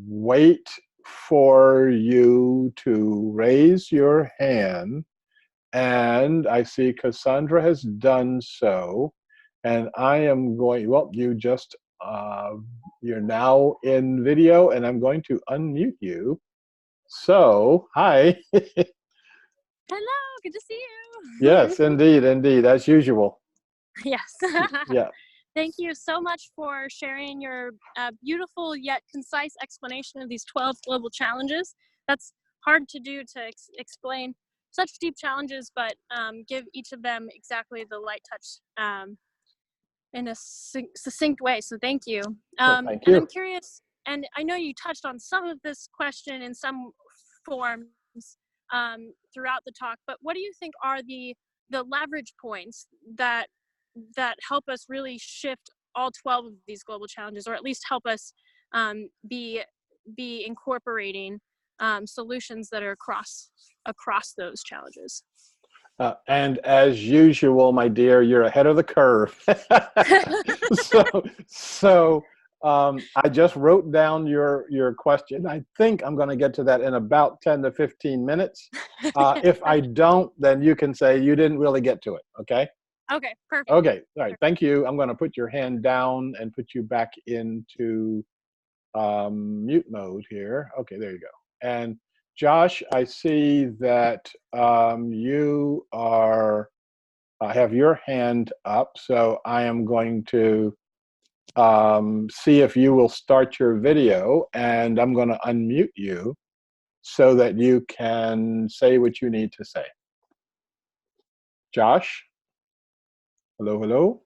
wait for you to raise your hand, and I see Cassandra has done so, and I am going, well, you just you're now in video, and I'm going to unmute you. So hi. Hello, good to see you. Yes, indeed, as usual. Yes. Yeah. Thank you so much for sharing your beautiful yet concise explanation of these 12 global challenges. That's hard to do, to explain such deep challenges, but give each of them exactly the light touch in a succinct way. So thank you. Thank you. And I'm curious, and I know you touched on some of this question in some forms throughout the talk, but what do you think are the leverage points that help us really shift all 12 of these global challenges, or at least help us be incorporating solutions that are across those challenges? And as usual, my dear, you're ahead of the curve. so I just wrote down your question. I think I'm going to get to that in about 10 to 15 minutes. If I don't, then you can say you didn't really get to it, okay? Okay, perfect. Okay, all right, thank you. I'm going to put your hand down and put you back into mute mode here. Okay, there you go. And Josh, I see that you have your hand up, so I am going to see if you will start your video, and I'm going to unmute you so that you can say what you need to say. Josh? Hello, hello?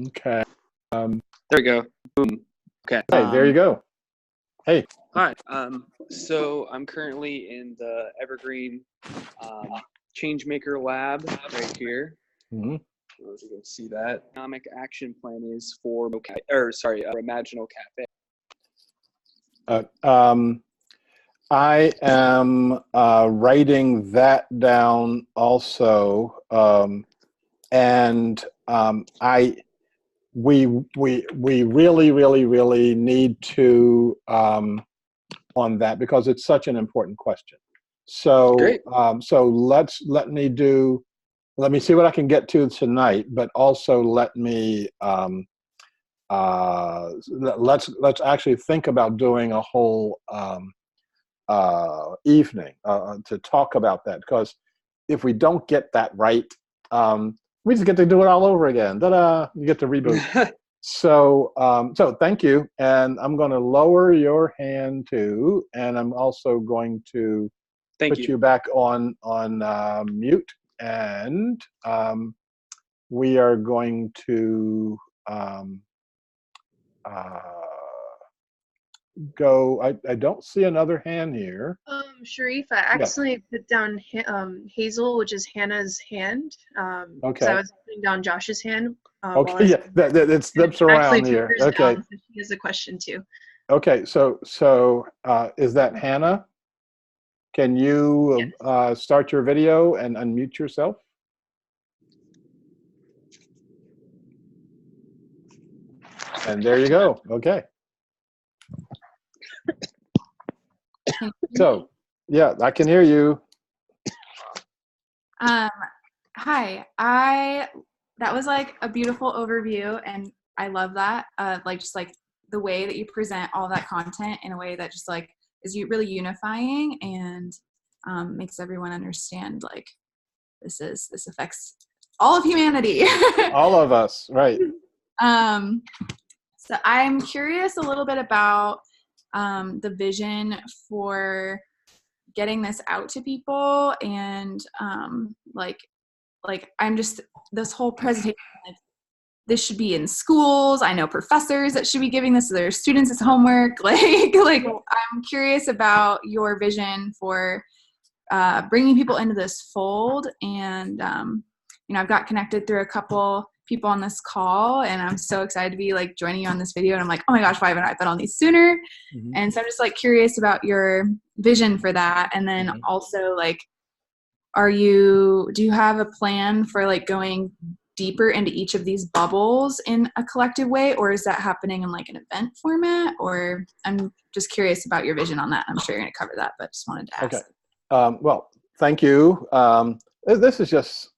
Okay. There we go. Boom. Okay. Hey, there you go. Hey. Hi. So I'm currently in the Evergreen Changemaker Lab right here. Mm-hmm. You can see that. Economic action plan is for Imaginal Cafe. I am writing that down also, and we really need to on that, because it's such an important question. So so let me see what I can get to tonight, but also let's actually think about doing a whole evening to talk about that, because if we don't get that right, we just get to do it all over again. Ta-da! You get to reboot. So thank you, and I'm going to lower your hand too, and I'm also going to put you back on mute, and we are going to go. I don't see another hand here. Sharif, I accidentally put down Hazel, which is Hannah's hand. Okay. So I was putting down Josh's hand. Okay, yeah, it slips around here. Okay. So she has a question too. Okay, so is that Hannah? Can you start your video and unmute yourself? And there you go. Okay. So, yeah, I can hear you. Hi. That was like a beautiful overview, and I love that. Like just like the way that you present all that content in a way that just like is really unifying and makes everyone understand like this affects all of humanity. All of us, right? So I'm curious a little bit about the vision for getting this out to people, and like I'm just this whole presentation, like this should be in schools. I know professors that should be giving this to their students as homework. Like I'm curious about your vision for bringing people into this fold. And I've got connected through a couple people on this call, and I'm so excited to be like joining you on this video. And I'm like, oh my gosh, why haven't I been on these sooner? Mm-hmm. And so I'm just like curious about your vision for that. And then mm-hmm. also like, do you have a plan for like going deeper into each of these bubbles in a collective way, or is that happening in like an event format? Or I'm just curious about your vision on that. I'm sure you're going to cover that, but just wanted to ask. Okay. Well, thank you. This is just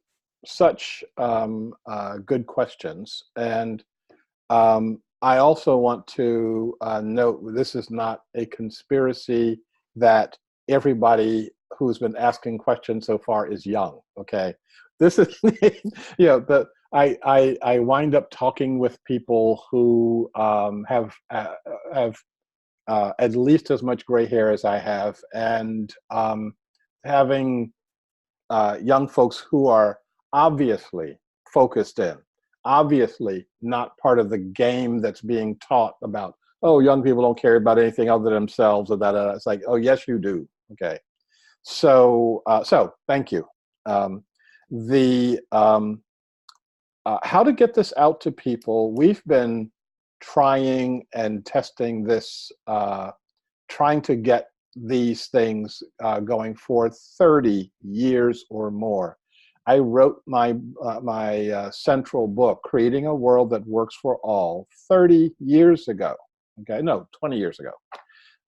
such good questions. And I also want to note this is not a conspiracy that everybody who's been asking questions so far is young. Okay, this is I wind up talking with people who have at least as much gray hair as I have, and having young folks who are obviously focused in, obviously not part of the game that's being taught about, oh, young people don't care about anything other than themselves or that. It's like, oh, yes, you do. Okay. So thank you. How to get this out to people? We've been trying and testing this, trying to get these things going for 30 years or more. I wrote my central book, Creating a World That Works for All, 30 years ago. Okay, no, 20 years ago.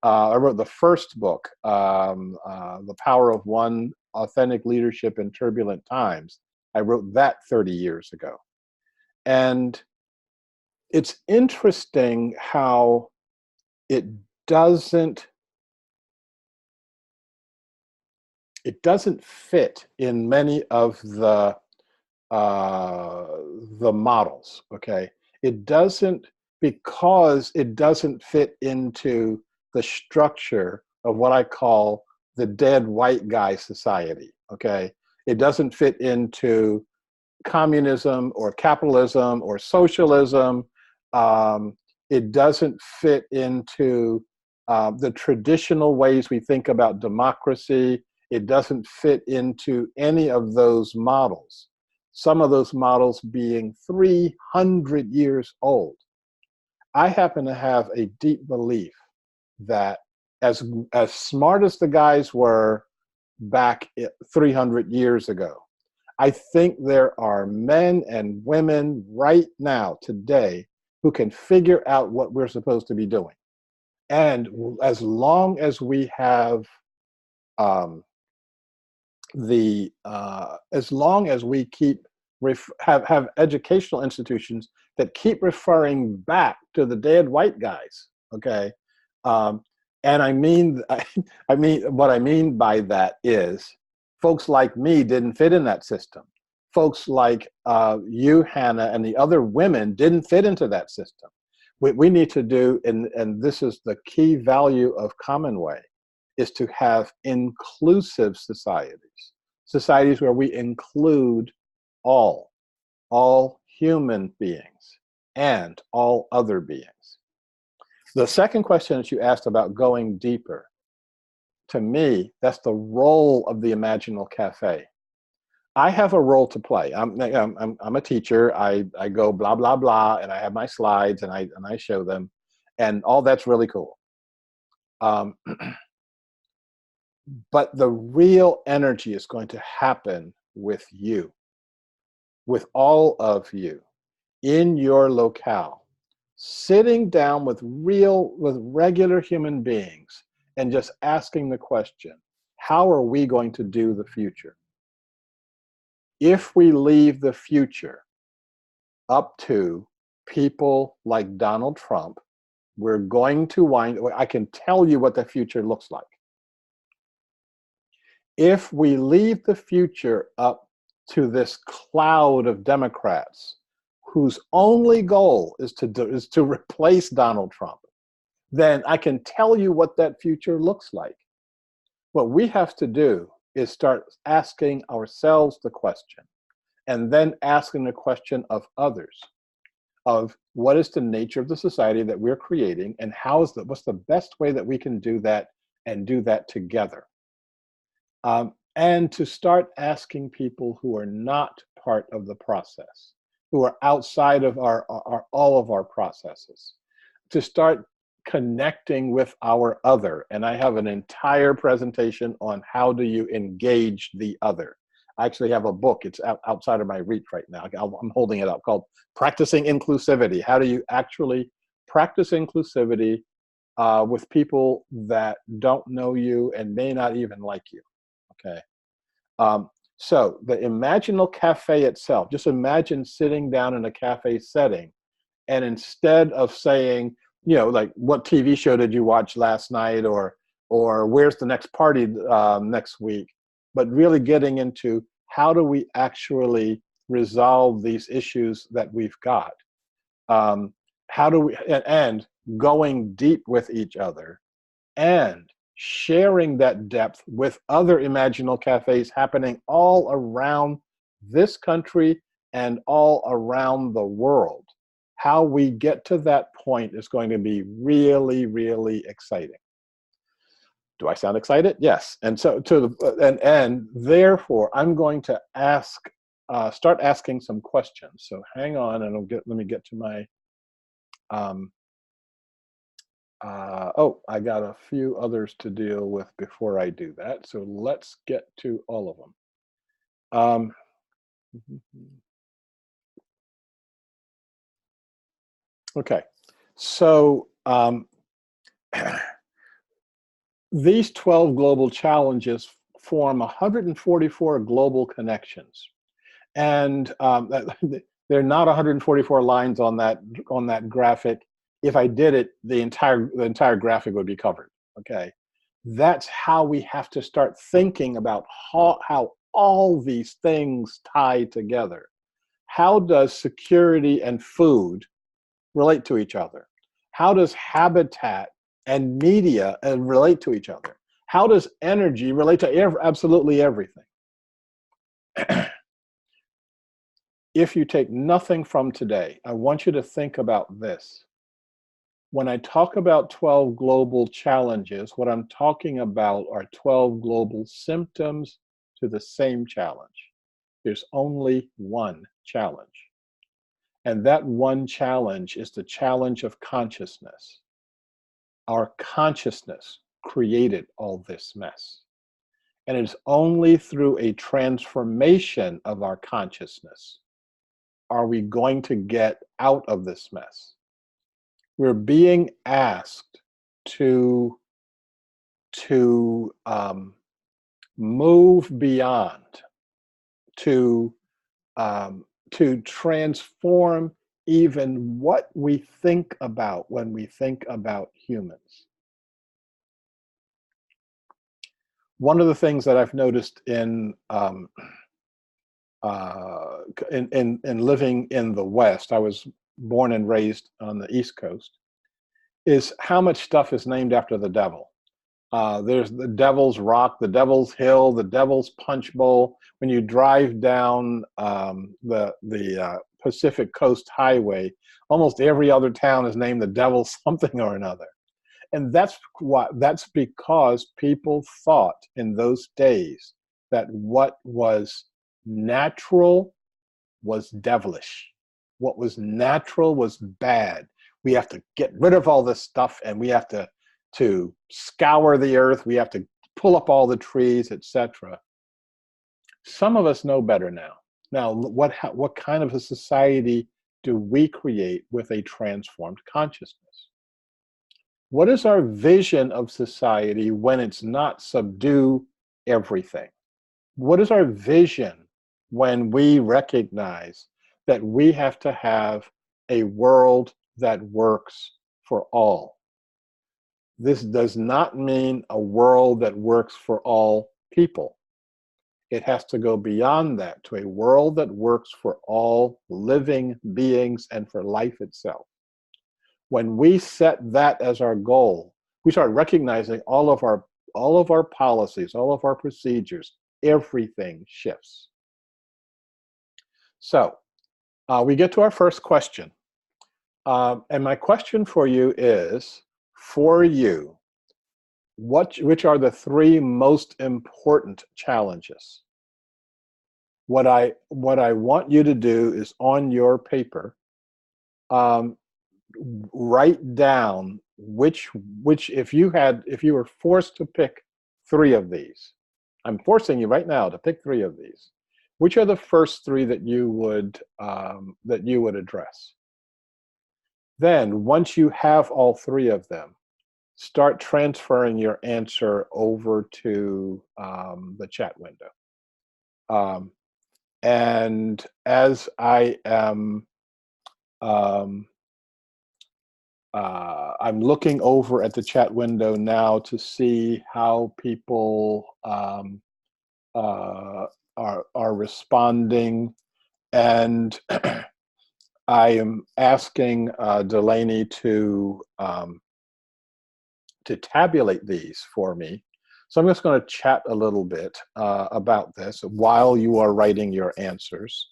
I wrote the first book, The Power of One, Authentic Leadership in Turbulent Times. I wrote that 30 years ago. And it's interesting how it doesn't fit in many of the models, okay? It doesn't, because it doesn't fit into the structure of what I call the dead white guy society, okay? It doesn't fit into communism or capitalism or socialism. It doesn't fit into the traditional ways we think about democracy. It doesn't fit into any of those models. Some of those models being 300 years old. I happen to have a deep belief that as smart as the guys were back 300 years ago, I think there are men and women right now, today, who can figure out what we're supposed to be doing. And as long as we have as long as we keep have educational institutions that keep referring back to the dead white guys, okay, and I mean what I mean by that is folks like me didn't fit in that system. Folks like you, Hannah, and the other women didn't fit into that system. We need to do, and this is the key value of Commonwealth, is to have inclusive societies where we include all human beings and all other beings. The second question that you asked about going deeper, to me, that's the role of the Imaginal Cafe. I have a role to play. I'm a teacher. I go blah blah blah, and I have my slides and I show them. And all that's really cool. But the real energy is going to happen with you, with all of you, in your locale, sitting down with regular human beings and just asking the question, how are we going to do the future? If we leave the future up to people like Donald Trump, we're going to I can tell you what the future looks like. If we leave the future up to this cloud of Democrats whose only goal is to replace Donald Trump, then I can tell you what that future looks like. What we have to do is start asking ourselves the question, and then asking the question of others, of what is the nature of the society that we're creating, and what's the best way that we can do that, and do that together. And to start asking people who are not part of the process, who are outside of all of our processes, to start connecting with our other. And I have an entire presentation on how do you engage the other. I actually have a book, it's outside of my reach right now. I'm holding it up, called Practicing Inclusivity. How do you actually practice inclusivity with people that don't know you and may not even like you? Okay. So the Imaginal Cafe itself, just imagine sitting down in a cafe setting, and instead of saying, you know, like, what TV show did you watch last night, or where's the next party next week, but really getting into how do we actually resolve these issues that we've got. How do we, and going deep with each other, and sharing that depth with other Imaginal Cafes happening all around this country and all around the world. How we get to that point is going to be really, really exciting. Do I sound excited? Yes. And so and therefore I'm going to start asking some questions. So hang on, and let me get to my I got a few others to deal with before I do that. So let's get to all of them. Okay, so these 12 global challenges form 144 global connections. And there are not 144 lines on that graphic. If I did it, the entire graphic would be covered. Okay, that's how we have to start thinking about how all these things tie together. How does security and food relate to each other? How does habitat and media relate to each other? How does energy relate to absolutely everything? If you take nothing from today, I want you to think about this. When I talk about 12 global challenges, what I'm talking about are 12 global symptoms to the same challenge. There's only one challenge. And that one challenge is the challenge of consciousness. Our consciousness created all this mess. And it's only through a transformation of our consciousness are we going to get out of this mess. We're being asked to move beyond, to transform even what we think about when we think about humans. One of the things that I've noticed in living in the West, I was born and raised on the East Coast, is how much stuff is named after the devil. There's the Devil's Rock, the Devil's Hill, the Devil's Punch Bowl. When you drive down the Pacific Coast Highway, almost every other town is named the Devil something or another. And that's because people thought in those days that what was natural was devilish. What was natural was bad. we have to get rid of all this stuff, and we have to scour the earth. We have to pull up all the trees, etc. Some of us know better now. Now, what kind of a society do we create with a transformed consciousness? What is our vision of society when it's not subdue everything? What is our vision when we recognize that we have to have a world that works for all? This does not mean a world that works for all people. It has to go beyond that to a world that works for all living beings and for life itself. When we set that as our goal, we start recognizing all of our policies, all of our procedures, everything shifts. So we get to our first question. And my question for you is, for you, which are the 3 most important challenges? What I want you to do is, on your paper, write down which if you were forced to pick 3 of these. I'm forcing you right now to pick 3 of these. Which are the first 3 that you would address? Then, once you have all 3 of them, start transferring your answer over to the chat window. And as I am, I'm looking over at the chat window now to see how people are responding, and I am asking Delaney to tabulate these for me. So I'm just going to chat a little bit about this while you are writing your answers,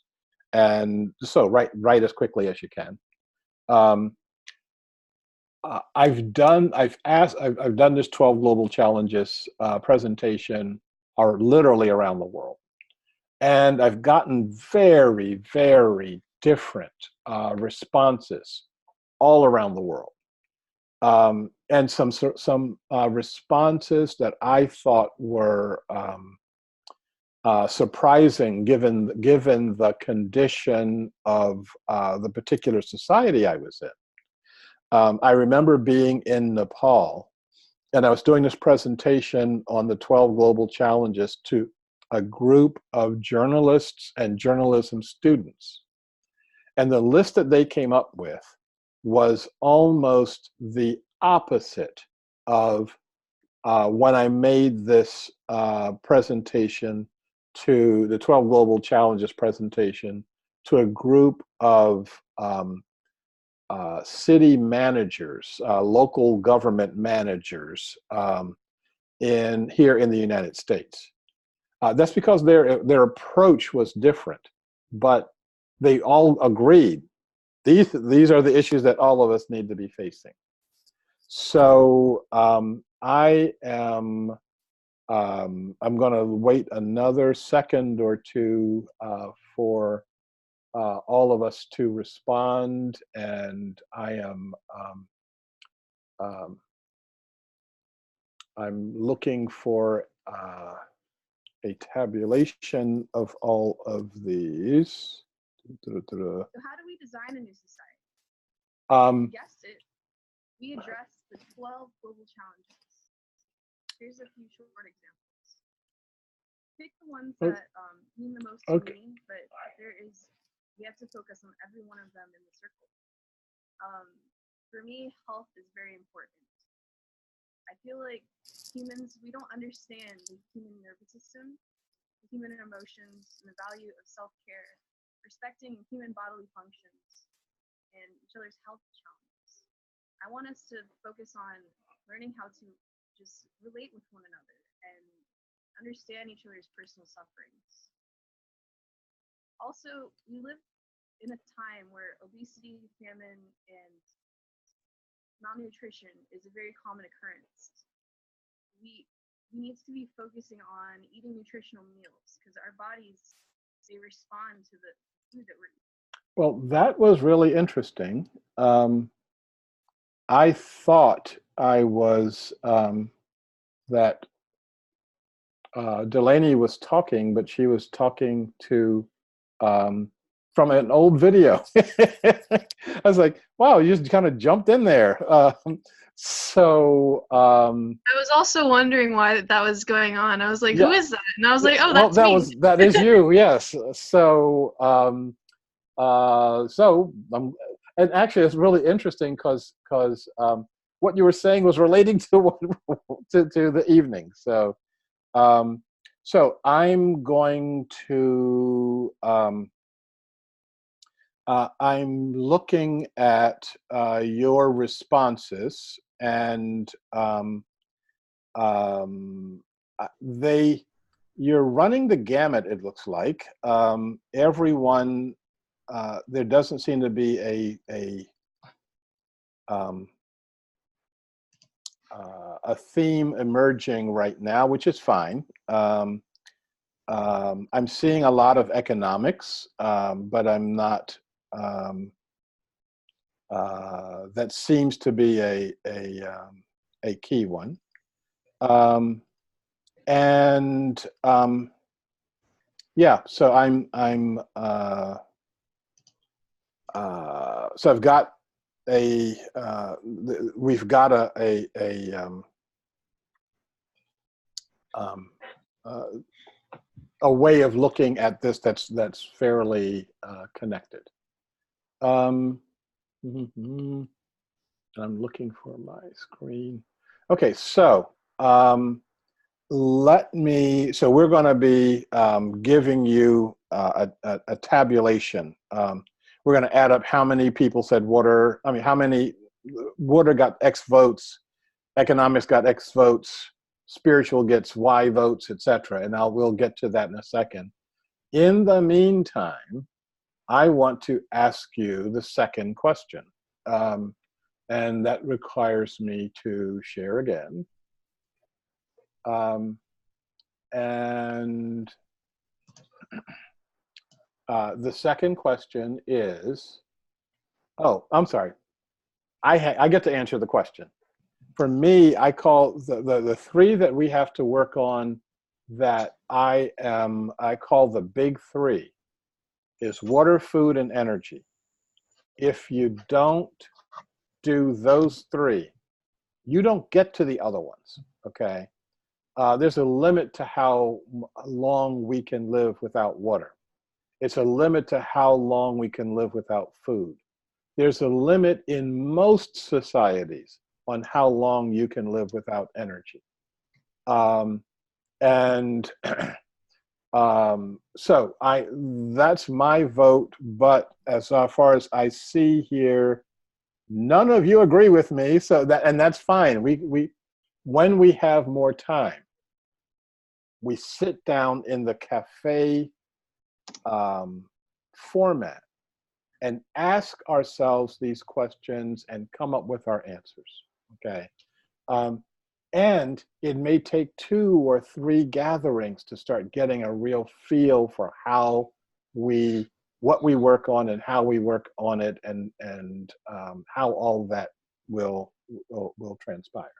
and so write as quickly as you can. I've done this 12 Global Challenges presentation are literally around the world, and I've gotten very, very different responses all around the world. And some responses that I thought were surprising, given the condition of the particular society I was in. I remember being in Nepal, and I was doing this presentation on the 12 Global Challenges to a group of journalists and journalism students. And the list that they came up with was almost the opposite of when I made this presentation, to the 12 Global Challenges presentation, to a group of city managers, local government managers here in the United States. That's because their approach was different, but they all agreed these are the issues that all of us need to be facing. So I am I'm going to wait another second or two for all of us to respond, and I am I'm looking for a tabulation of all of these. So how do we design a new society? You guessed it. We address the 12 global challenges. Here's a few short examples. Pick the ones that mean the most to me, but we have to focus on every one of them in the circle. For me, health is very important. I feel like humans, we don't understand the human nervous system, the human emotions, and the value of self-care, respecting human bodily functions, and each other's health challenges. I want us to focus on learning how to just relate with one another and understand each other's personal sufferings. Also, we live in a time where obesity, famine, and malnutrition is a very common occurrence. We need to be focusing on eating nutritional meals because our bodies, they respond to the food that we're eating. Well, that was really interesting. I thought I was that Delaney was talking, but she was talking to from an old video. I was like, wow, you just kind of jumped in there. I was also wondering why that was going on. I was like, yeah. who is that? And I was like, oh, Well, that's me. that is you, yes. So and actually it's really interesting because what you were saying was relating to to the evening. So so I'm going to I'm looking at your responses, and they you're running the gamut, it looks like. Everyone, there doesn't seem to be a theme emerging right now, which is fine. I'm seeing a lot of economics, but I'm not. That seems to be a key one. And yeah, so so I've got we've got a way of looking at this that's fairly connected. I'm looking for my screen. Okay, so so we're going to be giving you a tabulation. We're going to add up how many people said water. I mean, how many water got X votes, economics got X votes, spiritual gets Y votes, etc. And we'll get to that in a second. In the meantime, I want to ask you the second question. And that requires me to share again. And the second question is, oh, I'm sorry. I get to answer the question. For me, I call the three that we have to work on that I call the big three is water, food, and energy. If you don't do those three, you don't get to the other ones, okay? There's a limit to how long we can live without water. It's a limit to how long we can live without food. There's a limit in most societies on how long you can live without energy. So that's my vote, but as far as I see here, none of you agree with me, so that's fine. When we have more time, we sit down in the cafe format and ask ourselves these questions and come up with our answers, okay? And it may take 2 or 3 gatherings to start getting a real feel for what we work on and how we work on it, and how all that will transpire.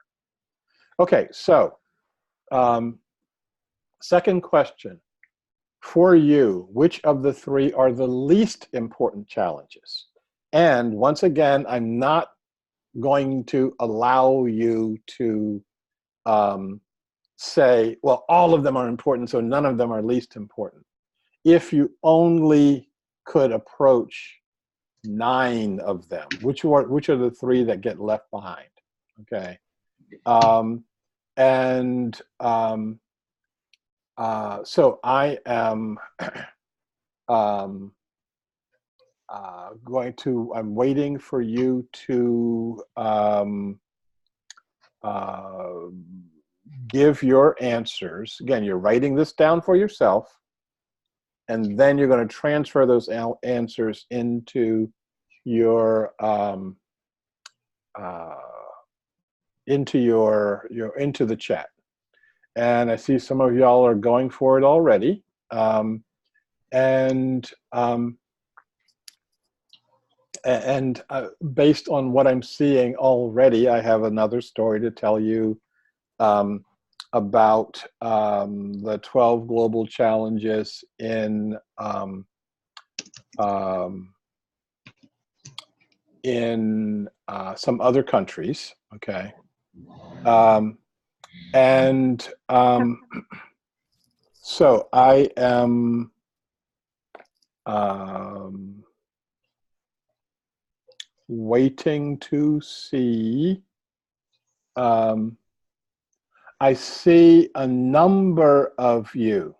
Okay, so second question. For you, which of the 3 are the least important challenges? And once again, I'm not going to allow you to say, well, all of them are important, so none of them are least important. If you only could approach 9 of them, which are the 3 that get left behind? Okay, so I am I'm waiting for you to give your answers. Again, you're writing this down for yourself, and then you're going to transfer those answers into your into the chat. And I see some of y'all are going for it already. And based on what I'm seeing already, I have another story to tell you about the 12 global challenges in some other countries. Okay, and so I am waiting to see. I see a number of you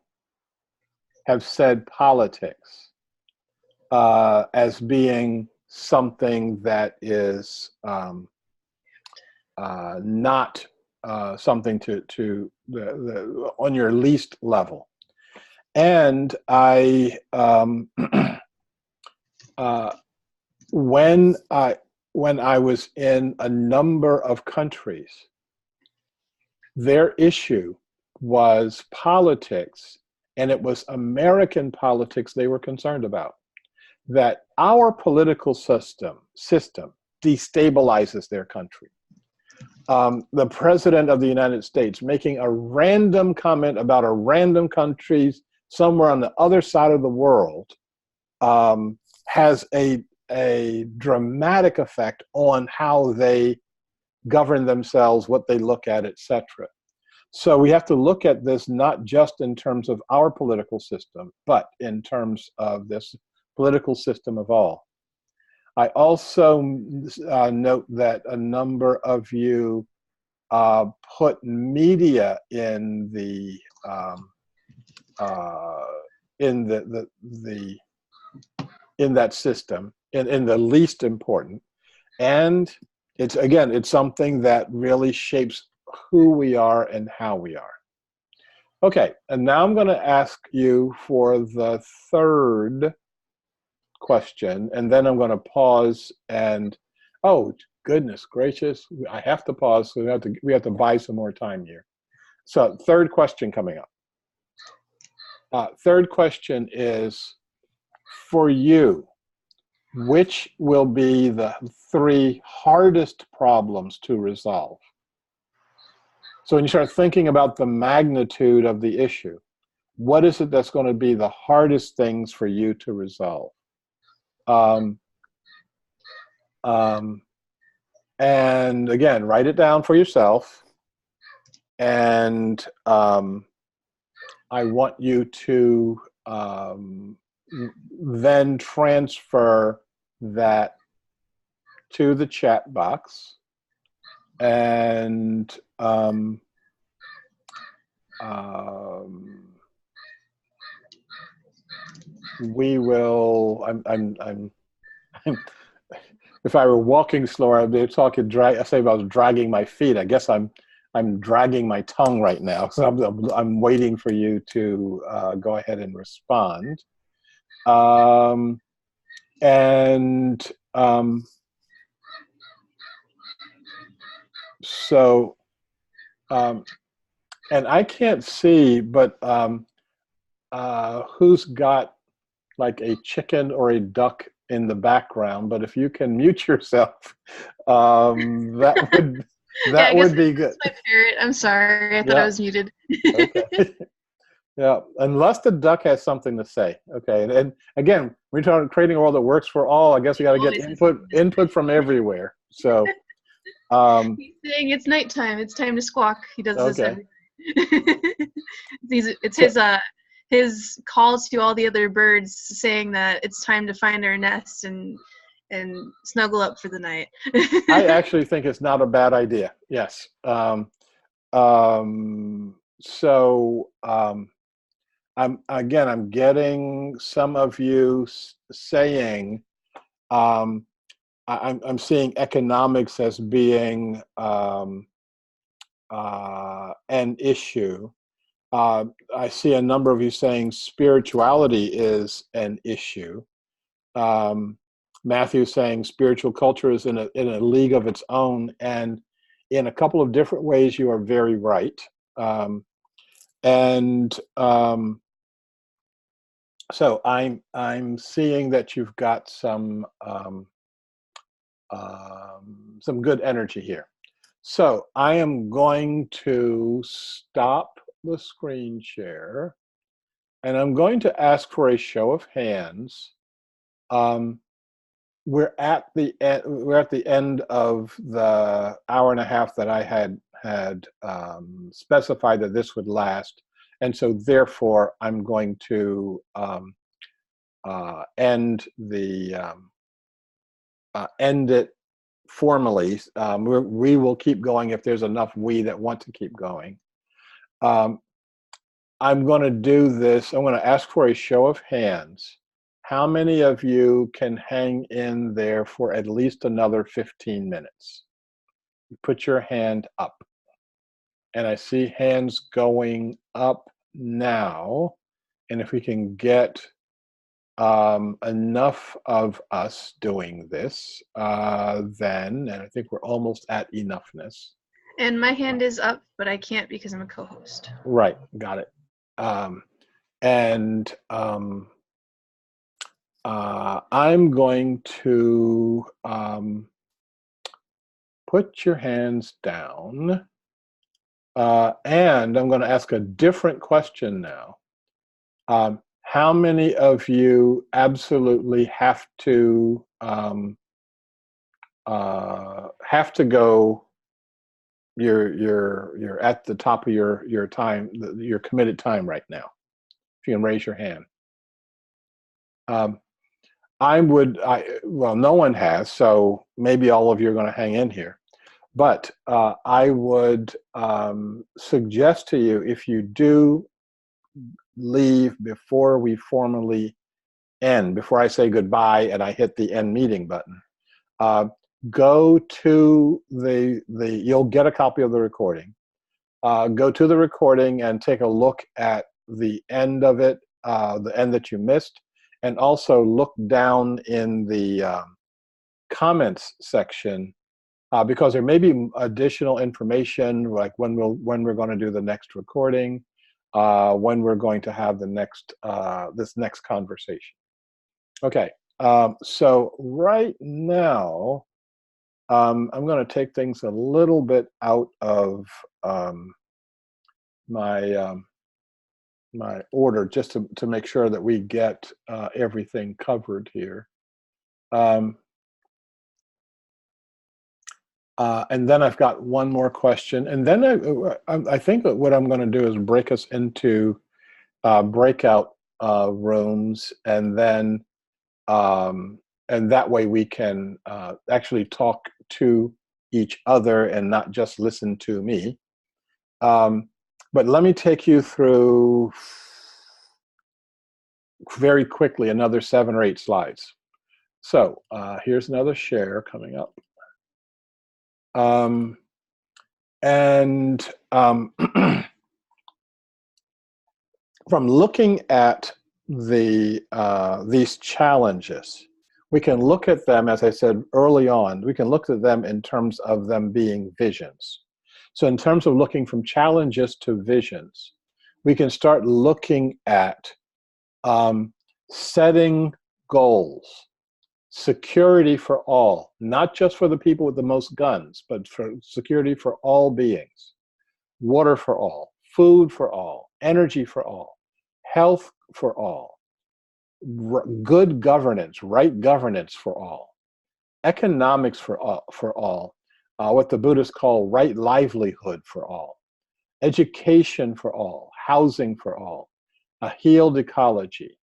have said politics as being something that is not something to on your least level. And I when I was in a number of countries, their issue was politics, and it was American politics they were concerned about. That our political system destabilizes their country. The president of the United States making a random comment about a random country somewhere on the other side of the world has a dramatic effect on how they govern themselves, what they look at, etc. So we have to look at this not just in terms of our political system, but in terms of this political system of all. I also note that a number of you put media in the in that system in the least important, and it's something that really shapes who we are and how we are. Okay, and now I'm going to ask you for the third question, and then I'm going to pause and, oh goodness gracious, I have to pause, so we have to buy some more time here. So third question coming up. Third question is, for you, which will be the 3 hardest problems to resolve? So when you start thinking about the magnitude of the issue, what is it that's going to be the hardest things for you to resolve? And again, write it down for yourself. And I want you to then transfer that to the chat box. And we will. I'm if I were walking slower, I'd be talking. I say I was dragging my feet. I guess I'm dragging my tongue right now. So I'm waiting for you to go ahead and respond. So, and I can't see, but who's got like a chicken or a duck in the background? But if you can mute yourself, that would be good. My parrot. I'm sorry, I thought I was muted. Okay. Yeah, unless the duck has something to say. Okay, and again, we're talking creating a world that works for all. I guess we got to get input from everywhere. So. He's saying it's nighttime. It's time to squawk. He does this every It's his call to all the other birds saying that it's time to find our nest and snuggle up for the night. I actually think it's not a bad idea. Yes. I'm getting some of you saying I'm seeing economics as being an issue. I see a number of you saying spirituality is an issue. Matthew saying spiritual culture is in a league of its own, and in a couple of different ways, you are very right. So I'm seeing that you've got some some good energy here. So I am going to stop the screen share, and I'm going to ask for a show of hands. We're at the end of the hour and a half that I had specified that this would last, and so therefore I'm going to end it formally. We will keep going if there's enough we that want to keep going. I'm going to do this. I'm going to ask for a show of hands. How many of you can hang in there for at least another 15 minutes? Put your hand up. And I see hands going up now. And if we can get enough of us doing this, then, and I think we're almost at enoughness. And my hand is up, but I can't because I'm a co-host. Right, got it. I'm going to put your hands down, and I'm going to ask a different question now. How many of you absolutely have to go? You're at the top of your time, your committed time right now. If you can raise your hand. Well, no one has, so maybe all of you are going to hang in here. But I would suggest to you, if you do leave before we formally end, before I say goodbye and I hit the end meeting button, go to you'll get a copy of the recording. Go to the recording and take a look at the end of it, the end that you missed, and also look down in the comments section, because there may be additional information, like when we're going to do the next recording, when we're going to have the next this next conversation. Okay, so right now I'm going to take things a little bit out of my order, just to make sure that we get everything covered here. And then I've got one more question, and then I think that what I'm going to do is break us into breakout rooms, and then that way we can actually talk to each other and not just listen to me. But let me take you through very quickly another 7 or 8 slides. So here's another share coming up. From looking at these challenges, we can look at them, as I said early on, we can look at them in terms of them being visions. So in terms of looking from challenges to visions, we can start looking at setting goals, security for all, not just for the people with the most guns, but for security for all beings, water for all, food for all, energy for all, health for all, good governance, right governance for all, economics for all, what the Buddhists call right livelihood for all, education for all, housing for all, a healed ecology,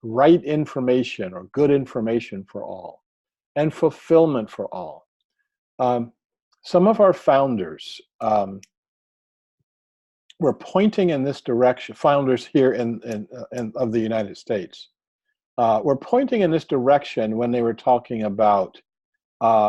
right information or good information for all, and fulfillment for all. Some of our founders were pointing in this direction, founders here of the United States, were pointing in this direction when they were talking about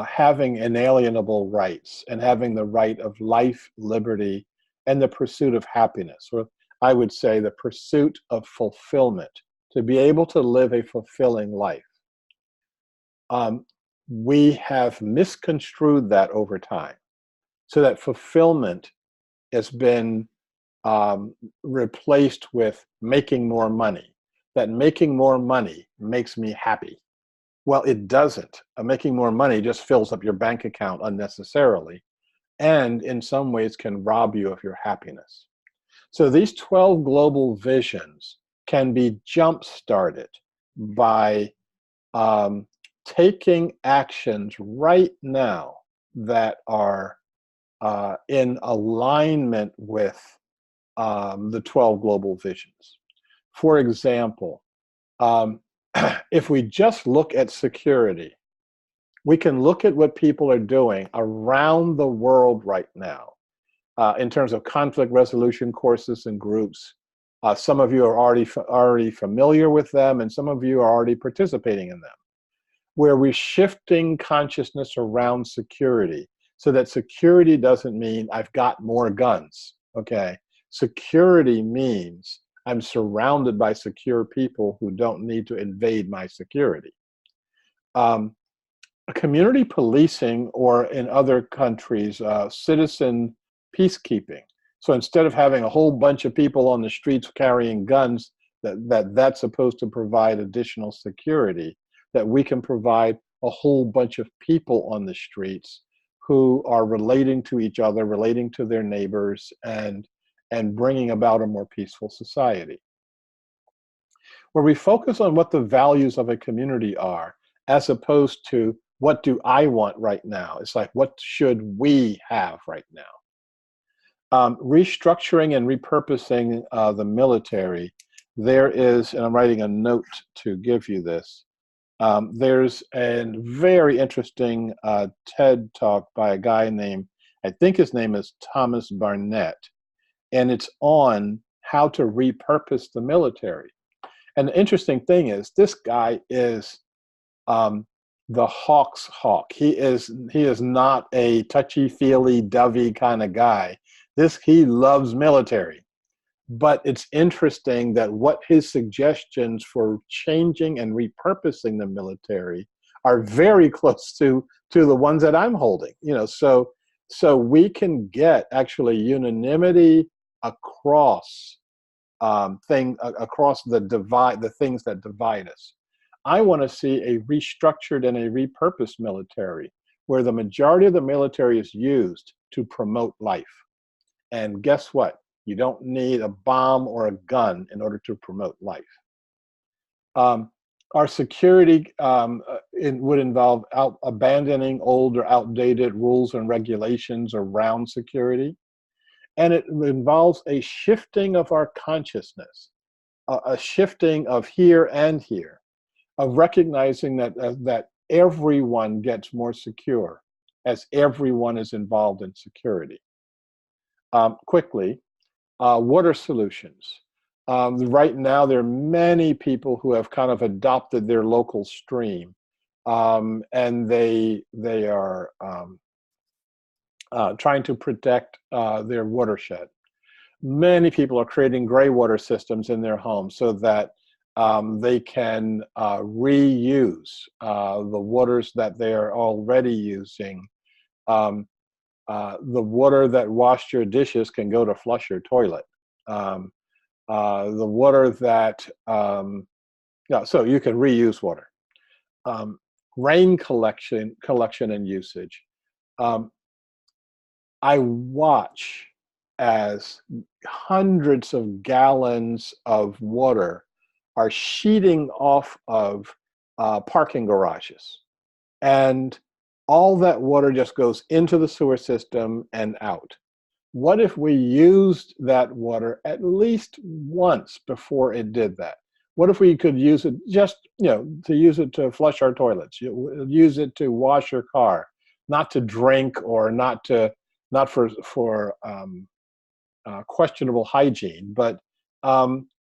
having inalienable rights and having the right of life, liberty, and the pursuit of happiness, or I would say the pursuit of fulfillment, to be able to live a fulfilling life. We have misconstrued that over time, so that fulfillment has been replaced with making more money, that making more money makes me happy. Well, it doesn't. Making more money just fills up your bank account unnecessarily, and in some ways can rob you of your happiness. So these 12 global visions can be jump-started by taking actions right now that are in alignment with the 12 global visions. For example, if we just look at security, we can look at what people are doing around the world right now in terms of conflict resolution courses and groups. Some of you are already familiar with them, and some of you are already participating in them, where we're shifting consciousness around security so that security doesn't mean I've got more guns, okay? Security means I'm surrounded by secure people who don't need to invade my security. Community policing, or in other countries, citizen peacekeeping. So instead of having a whole bunch of people on the streets carrying guns, that's supposed to provide additional security, that we can provide a whole bunch of people on the streets who are relating to each other, relating to their neighbors, and bringing about a more peaceful society. Where we focus on what the values of a community are, as opposed to what do I want right now? It's like, what should we have right now? Restructuring and repurposing the military. There is, and I'm writing a note to give you this, there's a very interesting TED talk by a guy named, I think his name is Thomas Barnett, and it's on how to repurpose the military. And the interesting thing is, this guy is the hawk's hawk. He is not a touchy-feely, dovey kind of guy. He loves military. But it's interesting that what his suggestions for changing and repurposing the military are very close to the ones that I'm holding. So we can get actually unanimity across across the things that divide us. I want to see a restructured and a repurposed military where the majority of the military is used to promote life. And guess what? You don't need a bomb or a gun in order to promote life. Our security would involve abandoning old or outdated rules and regulations around security. And it involves a shifting of our consciousness, a shifting of here and here, of recognizing that everyone gets more secure as everyone is involved in security. Quickly, water solutions. Right now, there are many people who have kind of adopted their local stream, and they are trying to protect their watershed. Many people are creating gray water systems in their homes so that they can reuse the waters that they are already using. The water that washed your dishes can go to flush your toilet. The water that, so you can reuse water. Rain collection and usage. I watch as hundreds of gallons of water are sheeting off of parking garages. And all that water just goes into the sewer system and out. What if we used that water at least once before it did that? What if we could use it just, to use it to flush our toilets, use it to wash your car, not to drink or not for questionable hygiene, but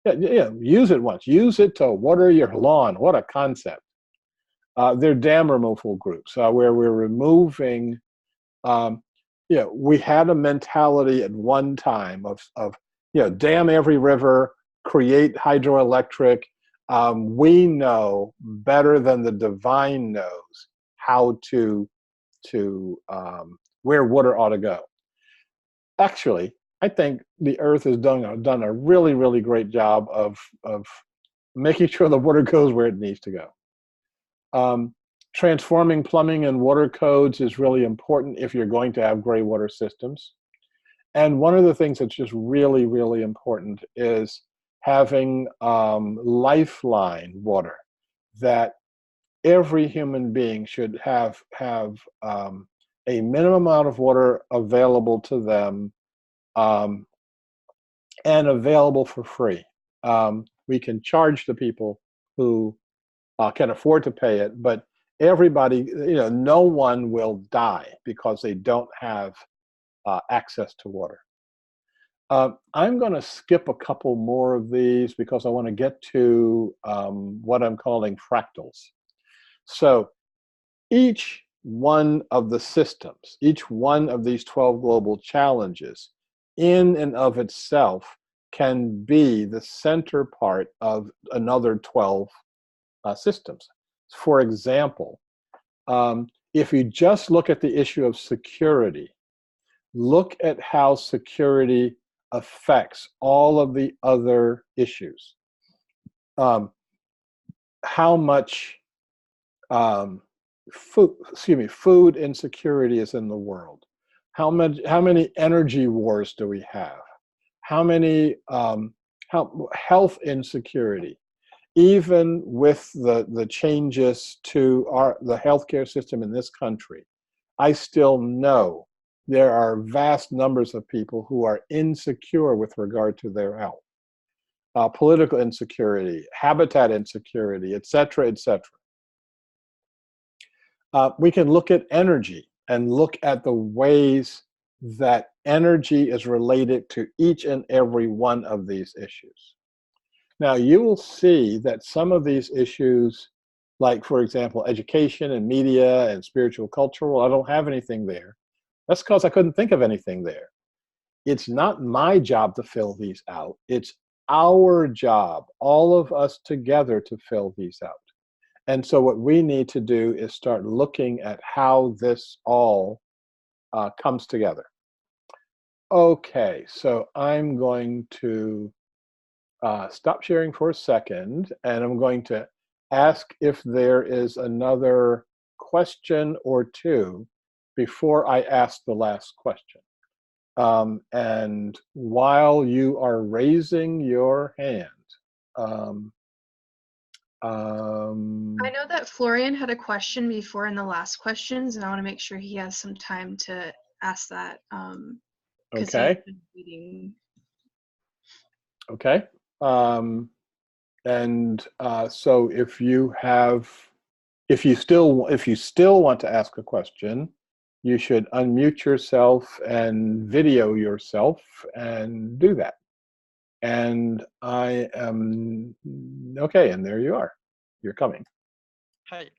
use it once. Use it to water your lawn. What a concept. There are dam removal groups where we're removing, we had a mentality at one time of dam every river, create hydroelectric. We know better than the divine knows how to where water ought to go. Actually, I think the earth has done a really, really great job of making sure the water goes where it needs to go. Transforming plumbing and water codes is really important if you're going to have gray water systems. And one of the things that's just really, really important is having lifeline water, that every human being should have a minimum amount of water available to them, and available for free. We can charge the people who can afford to pay it, but everybody, no one will die because they don't have access to water. I'm going to skip a couple more of these because I want to get to what I'm calling fractals. So each one of the systems, each one of these 12 global challenges in and of itself can be the center part of another 12 systems. For example, if you just look at the issue of security, look at how security affects all of the other issues. How much food insecurity is in the world? How many energy wars do we have? How many health insecurity? Even with the changes to the healthcare system in this country, I still know there are vast numbers of people who are insecure with regard to their health. Political insecurity, habitat insecurity, et cetera, et cetera. We can look at energy and look at the ways that energy is related to each and every one of these issues. Now, you will see that some of these issues, like, for example, education and media and spiritual cultural, I don't have anything there. That's because I couldn't think of anything there. It's not my job to fill these out. It's our job, all of us together, to fill these out. And so what we need to do is start looking at how this all comes together. Okay, so I'm going to stop sharing for a second, and I'm going to ask if there is another question or two before I ask the last question. And while you are raising your hand, I know that Florian had a question before in the last questions, and I want to make sure he has some time to ask that. Okay. Okay. So if you still want to ask a question, you should unmute yourself and video yourself and do that. And I am okay, and there you are. You're coming. Hi.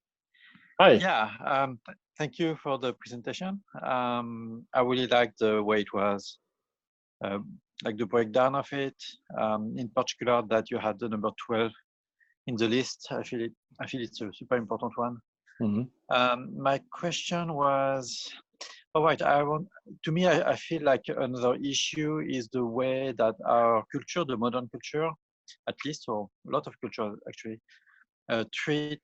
Hi. Yeah. Thank you for the presentation. I really liked the way it was, like the breakdown of it. In particular, that you had the number 12 in the list. I feel it's a super important one. Mm-hmm. My question was, all right. I feel like another issue is the way that our culture, the modern culture, at least, or a lot of culture actually, treat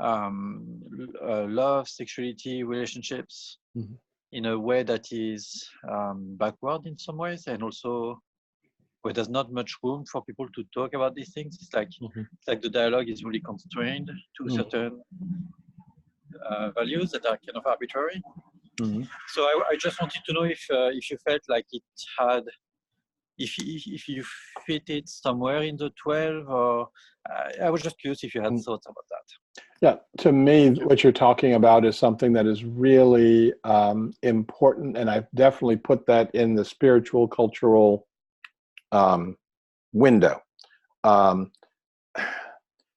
love, sexuality, relationships mm-hmm. in a way that is backward in some ways, and also where there's not much room for people to talk about these things. It's like Mm-hmm. it's like the dialogue is really constrained to mm-hmm. certain values that are kind of arbitrary. Mm-hmm. So I just wanted to know if you felt like it had, if you fit it somewhere in the 12, or I was just curious if you had thoughts about that. Yeah, to me, what you're talking about is something that is really important, and I've definitely put that in the spiritual, cultural window.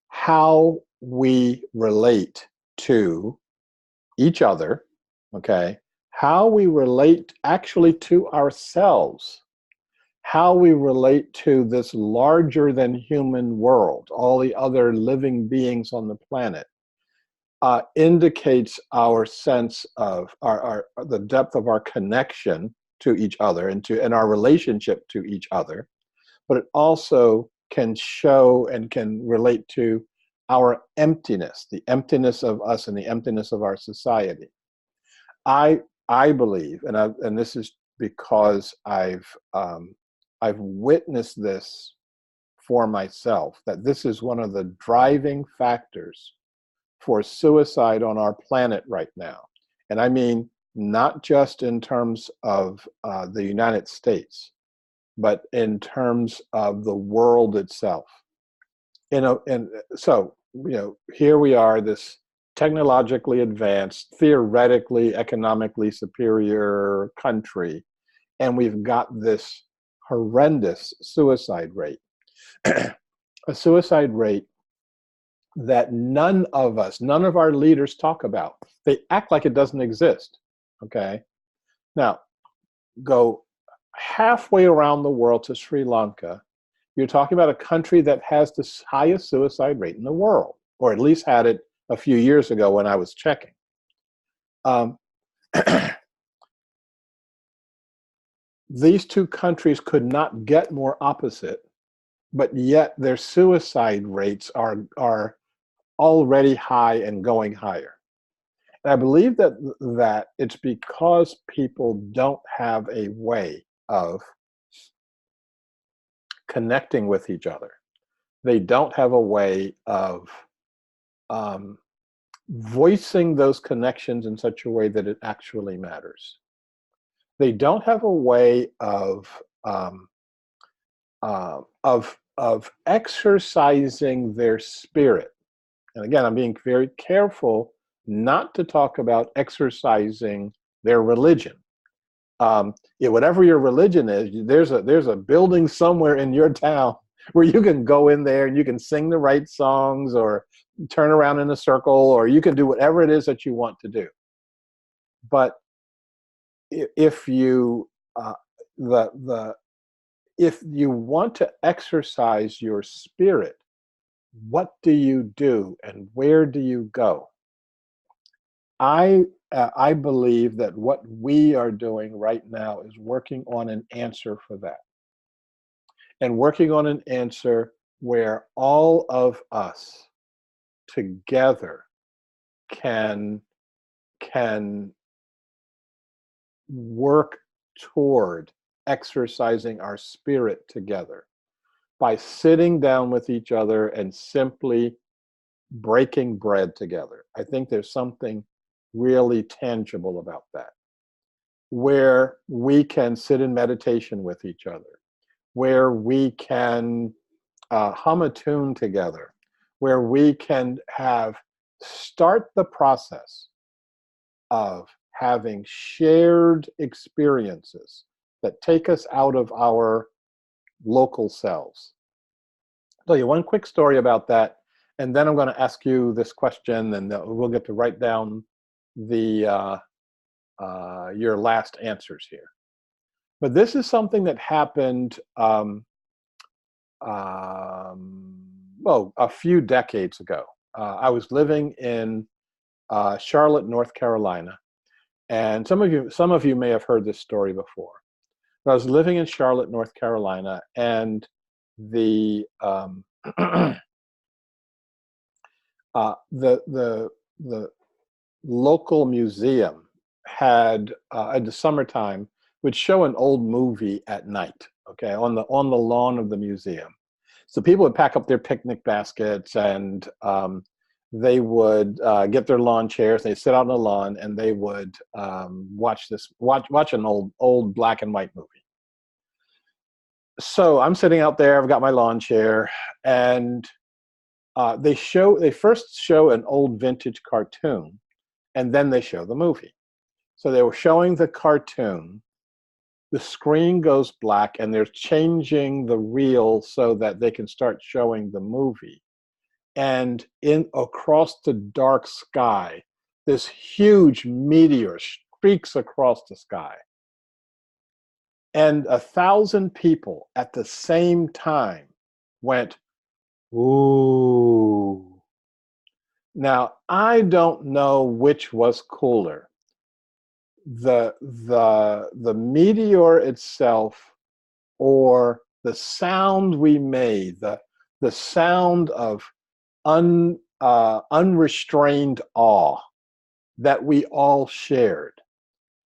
How we relate to each other, okay? How we relate actually to ourselves, how we relate to this larger than human world, all the other living beings on the planet, indicates our sense of the depth of our connection to each other and our relationship to each other. But it also can show and can relate to our emptiness, the emptiness of us and the emptiness of our society. I believe, and this is because I've witnessed this for myself, that this is one of the driving factors for suicide on our planet right now. And I mean, not just in terms of the United States, but in terms of the world itself. And so, here we are, this technologically advanced, theoretically, economically superior country, and we've got this horrendous suicide rate. A suicide rate that none of our leaders talk about. They act like it doesn't exist, okay? Now, go halfway around the world to Sri Lanka. You're talking about a country that has the highest suicide rate in the world, or at least had it a few years ago when I was checking. These two countries could not get more opposite, but yet their suicide rates are already high and going higher. And I believe that it's because people don't have a way of connecting with each other. They don't have a way of voicing those connections in such a way that it actually matters. They don't have a way of exercising their spirit. And again, I'm being very careful not to talk about exercising their religion. Whatever your religion is, there's a building somewhere in your town where you can go in there and you can sing the right songs or turn around in a circle, or you can do whatever it is that you want to do. But if you if you want to exercise your spirit, what do you do and where do you go? I believe that what we are doing right now is working on an answer for that. And working on an answer where all of us together can work toward exercising our spirit together by sitting down with each other and simply breaking bread together. I think there's something really tangible about that, where we can sit in meditation with each other, where we can hum a tune together, where we can start the process of having shared experiences that take us out of our local selves. I'll tell you one quick story about that, and then I'm going to ask you this question, and we'll get to write down your last answers here. But this is something that happened a few decades ago. I was living in Charlotte, North Carolina, and some of you may have heard this story before. But I was living in Charlotte, North Carolina, and the local museum had in the summertime would show an old movie at night, okay, on the lawn of the museum. So people would pack up their picnic baskets, and they would get their lawn chairs. They'd sit out on the lawn, and they would watch an old black and white movie. So I'm sitting out there. I've got my lawn chair, and they first show an old vintage cartoon, and then they show the movie. So they were showing the cartoon. The screen goes black, and they're changing the reel so that they can start showing the movie. And across the dark sky, this huge meteor streaks across the sky. And 1,000 people at the same time went, "Ooh." Now, I don't know which was cooler. The meteor itself, or the sound we made, the sound of unrestrained awe that we all shared.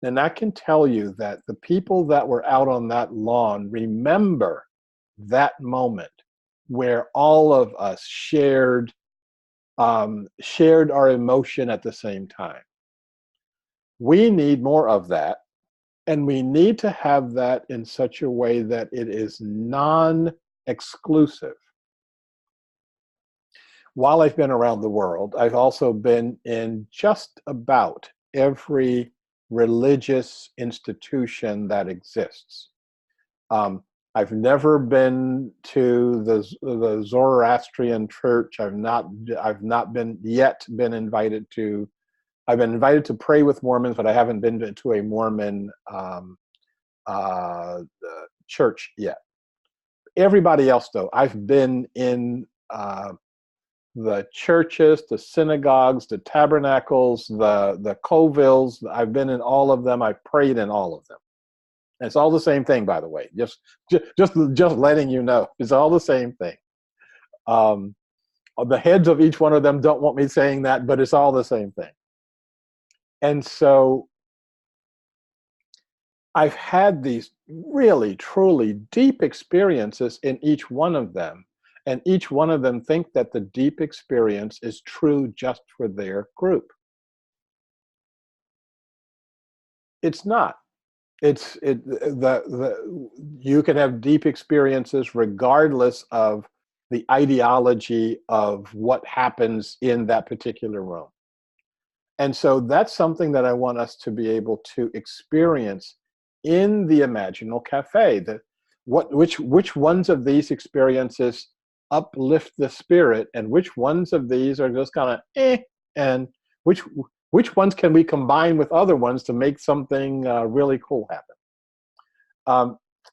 And I can tell you that the people that were out on that lawn remember that moment where all of us shared our emotion at the same time. We need more of that, and we need to have that in such a way that it is non-exclusive. While I've been around the world, I've also been in just about every religious institution that exists. I've never been to the Zoroastrian church. I've not been invited to. I've been invited to pray with Mormons, but I haven't been to a Mormon church yet. Everybody else, though, I've been in the churches, the synagogues, the tabernacles, the covilles. I've been in all of them. I've prayed in all of them. And it's all the same thing, by the way. Just letting you know, it's all the same thing. The heads of each one of them don't want me saying that, but it's all the same thing. And so I've had these really, truly deep experiences in each one of them. And each one of them think that the deep experience is true just for their group. It's not. You can have deep experiences regardless of the ideology of what happens in that particular room. And so that's something that I want us to be able to experience in the Imaginal Cafe. Which ones of these experiences uplift the spirit, and which ones of these are just kind of and which ones can we combine with other ones to make something really cool happen.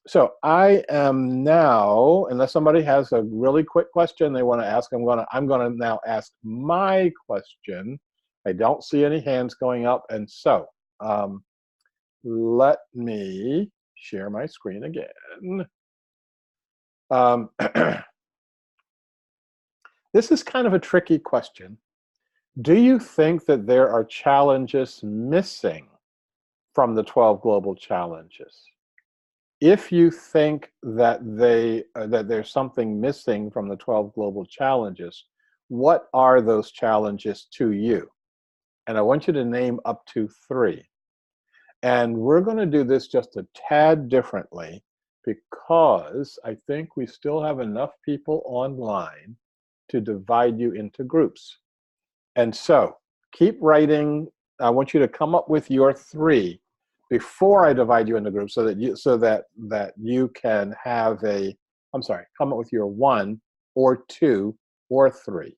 So I am now, unless somebody has a really quick question they want to ask, I'm gonna now ask my question. I don't see any hands going up, and so let me share my screen again. This is kind of a tricky question. Do you think that there are challenges missing from the 12 global challenges? If you think that there's something missing from the 12 global challenges, what are those challenges to you? And I want you to name up to 3. And we're going to do this just a tad differently because I think we still have enough people online to divide you into groups. And so keep writing. I want you to come up with your 3 before I divide you into groups, so that you can have come up with your 1 or 2 or 3.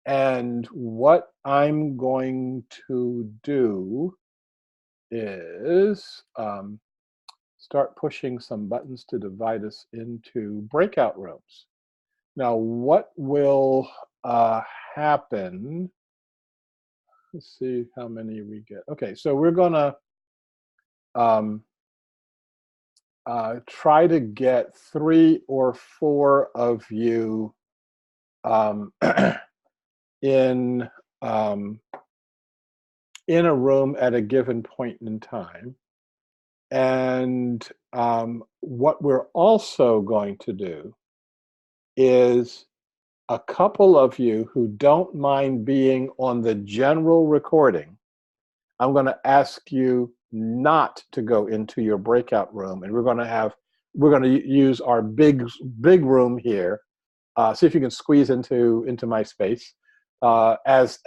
And what I'm going to do is start pushing some buttons to divide us into breakout rooms. Now, what will happen? Let's see how many we get. Okay, so we're gonna try to get 3 or 4 of you in a room at a given point in time. And what we're also going to do is a couple of you who don't mind being on the general recording, I'm going to ask you not to go into your breakout room, and we're going to use our big room here. See if you can squeeze into my space as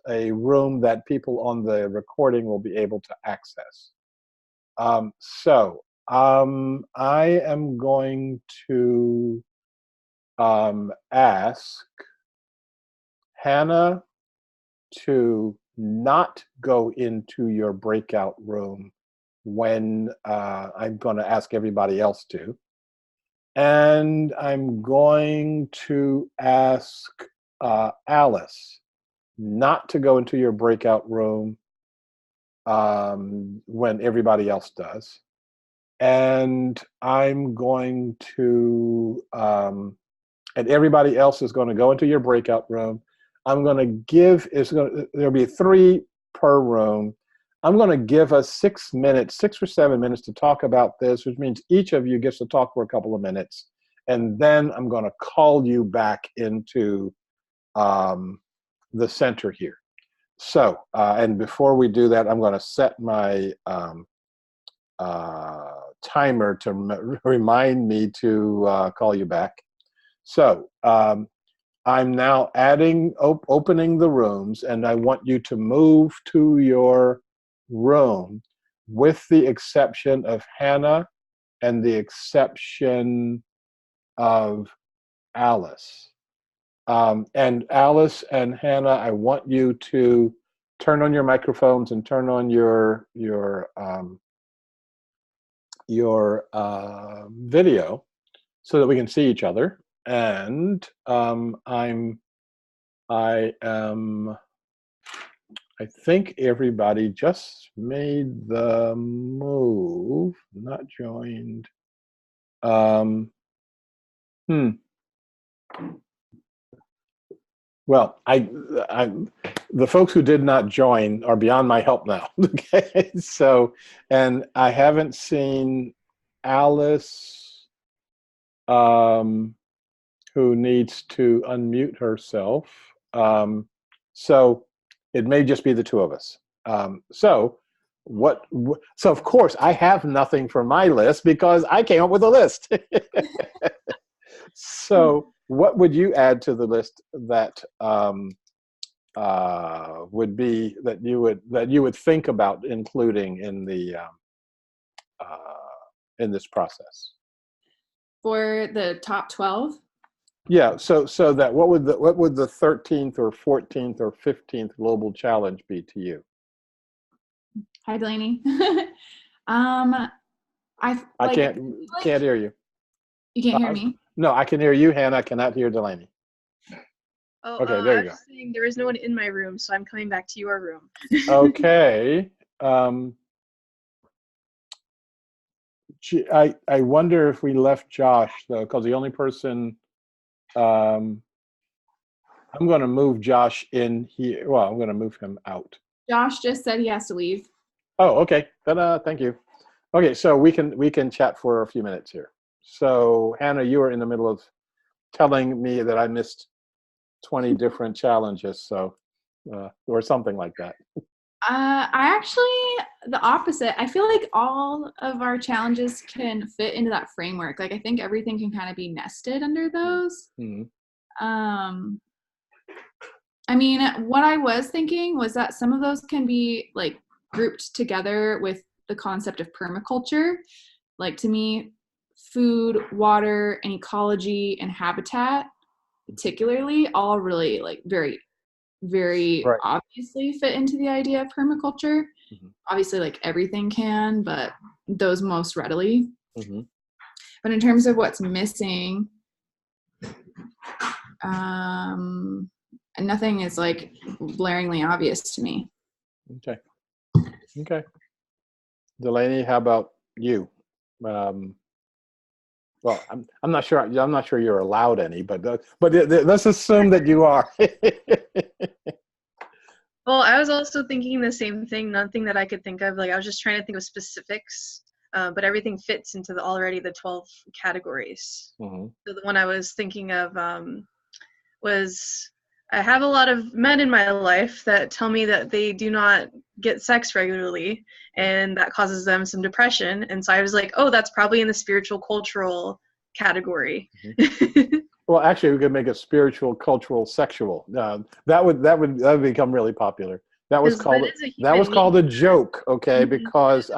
a room that people on the recording will be able to access. So I am going to ask Hannah to not go into your breakout room when I'm going to ask everybody else to. And I'm going to ask Alice not to go into your breakout room when everybody else does. and I'm going to, and everybody else is going to go into your breakout room. I'm going to give, there'll be 3 per room. I'm going to give us 6 minutes, 6 or 7 minutes to talk about this, which means each of you gets to talk for a couple of minutes. And then I'm going to call you back into the center here. So, and before we do that, I'm going to set my timer to remind me to call you back. So I'm now opening the rooms, and I want you to move to your room with the exception of Hannah and the exception of Alice. And Alice and Hannah, I want you to turn on your microphones and turn on your video so that we can see each other. And I think everybody just made the move, not joined. Well, the folks who did not join are beyond my help now. Okay, so, and I haven't seen Alice, who needs to unmute herself. So it may just be the 2 of us. So of course I have nothing for my list because I came up with a list. So what would you add to the list that would be that you would think about including in the in this process? For the top 12? Yeah, so that what would the 13th or 14th or 15th global challenge be to you? Hi, Delaney. I can't hear you. You can't hear me? No, I can hear you, Hannah. I cannot hear Delaney. Oh, okay, there you go. I was saying there is no one in my room, so I'm coming back to your room. Okay. I wonder if we left Josh though, because the only person I'm going to move Josh in here. Well, I'm going to move him out. Josh just said he has to leave. Oh, okay. Thank you. Okay, so we can chat for a few minutes here. So Hannah, you were in the middle of telling me that I missed 20 different challenges, so or something like that. I actually, the opposite. I feel like all of our challenges can fit into that framework. Like I think everything can kind of be nested under those. Mm-hmm. I mean, what I was thinking was that some of those can be like grouped together with the concept of permaculture. Like to me, food, water, and ecology and habitat, particularly, all really like very right. Obviously fit into the idea of permaculture. Mm-hmm. Obviously, like everything can, but those most readily. Mm-hmm. But in terms of what's missing, nothing is like blaringly obvious to me. Okay. Okay. Delaney, how about you? Well, I'm not sure. I'm not sure you're allowed any, but let's assume that you are. Well, I was also thinking the same thing. Nothing that I could think of. Like I was just trying to think of specifics, but everything fits into already the 12 categories. Mm-hmm. So the one I was thinking of was I have a lot of men in my life that tell me that they do not get sex regularly, and that causes them some depression. And so I was like, oh, that's probably in the spiritual cultural category. Mm-hmm. Well, actually, we could make it spiritual, cultural, sexual. That would become really popular. That was called a joke, okay? Because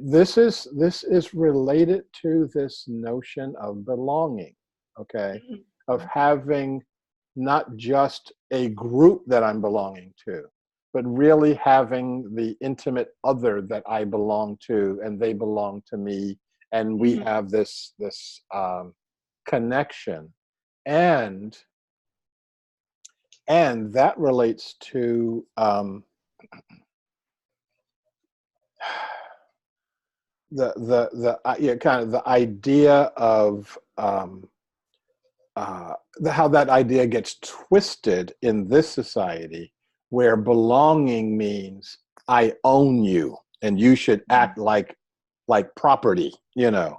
this is related to this notion of belonging, okay? Mm-hmm. Of having not just a group that I'm belonging to, but really having the intimate other that I belong to, and they belong to me. And we mm-hmm. have this connection, and that relates to yeah, kind of the idea of how that idea gets twisted in this society, where belonging means I own you and you should act like property, you know.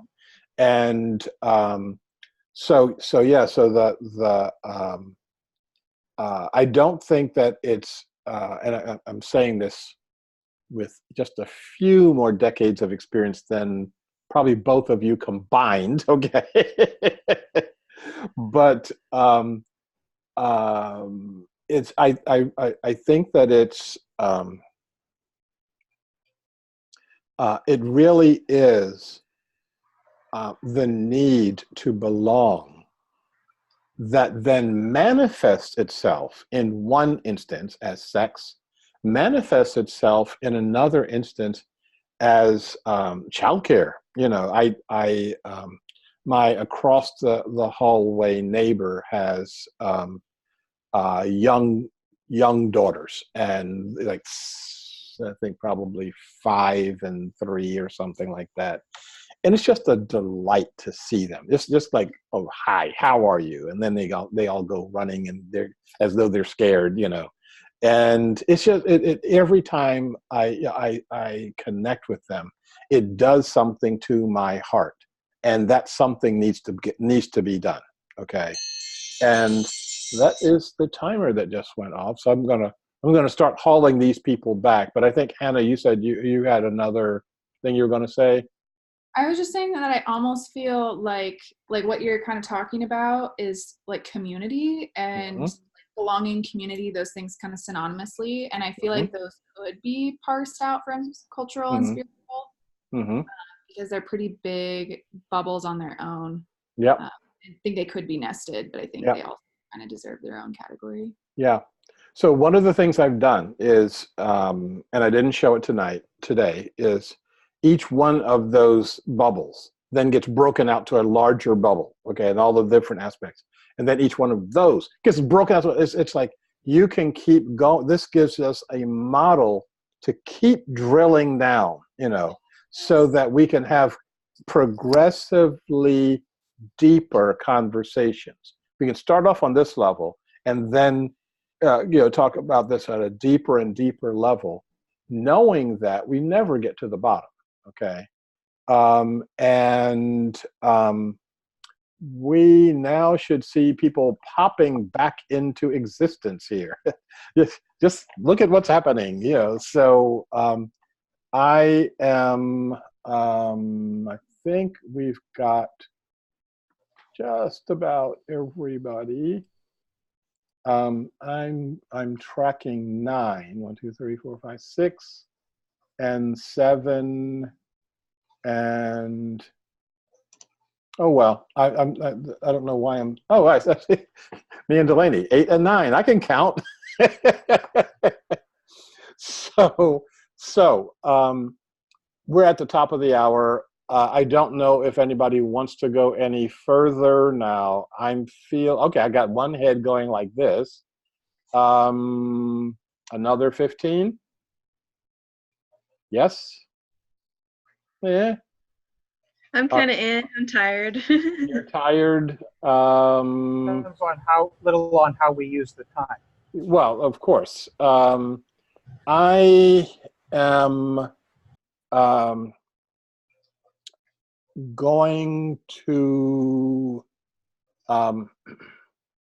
And so yeah, so I don't think that it's and I'm saying this with just a few more decades of experience than probably both of you combined, okay? But it's I think that it's it really is the need to belong that then manifests itself in one instance as sex, manifests itself in another instance as childcare. You know, my across the hallway neighbor has young daughters, and like I think probably 5 and 3 or something like that. And it's just a delight to see them. It's just like, oh, hi, how are you? And then they all go running, and they're as though they're scared, you know. And it's just every time I connect with them, it does something to my heart, and that something needs to be done. Okay, and that is the timer that just went off. So I'm gonna start hauling these people back. But I think Hannah, you said you had another thing you were going to say. I was just saying that I almost feel like what you're kind of talking about is like community and belonging, community, those things kind of synonymously. And I feel like those could be parsed out from cultural and spiritual because they're pretty big bubbles on their own. Yeah. I think they could be nested, but I think they also kind of deserve their own category. Yeah. So one of the things I've done is, and I didn't show it today, is each one of those bubbles then gets broken out to a larger bubble, okay, and all the different aspects. And then each one of those gets broken out. It's like you can keep going. This gives us a model to keep drilling down, you know, so that we can have progressively deeper conversations. We can start off on this level and then talk about this at a deeper and deeper level, knowing that we never get to the bottom. Okay, we now should see people popping back into existence here. just look at what's happening. You know, so I am. I think we've got just about everybody. I'm tracking 9, 1, 2, 3, 4, 5, 6, and 7, and oh well, I don't know why I'm. Oh, it's actually me and Delaney, 8 and 9. I can count. So we're at the top of the hour. I don't know if anybody wants to go any further now. Okay, I got one head going like this. Another 15? Yes? Yeah? I'm kind of I'm tired. You're tired? Depends on how we use the time. Well, of course. I am going to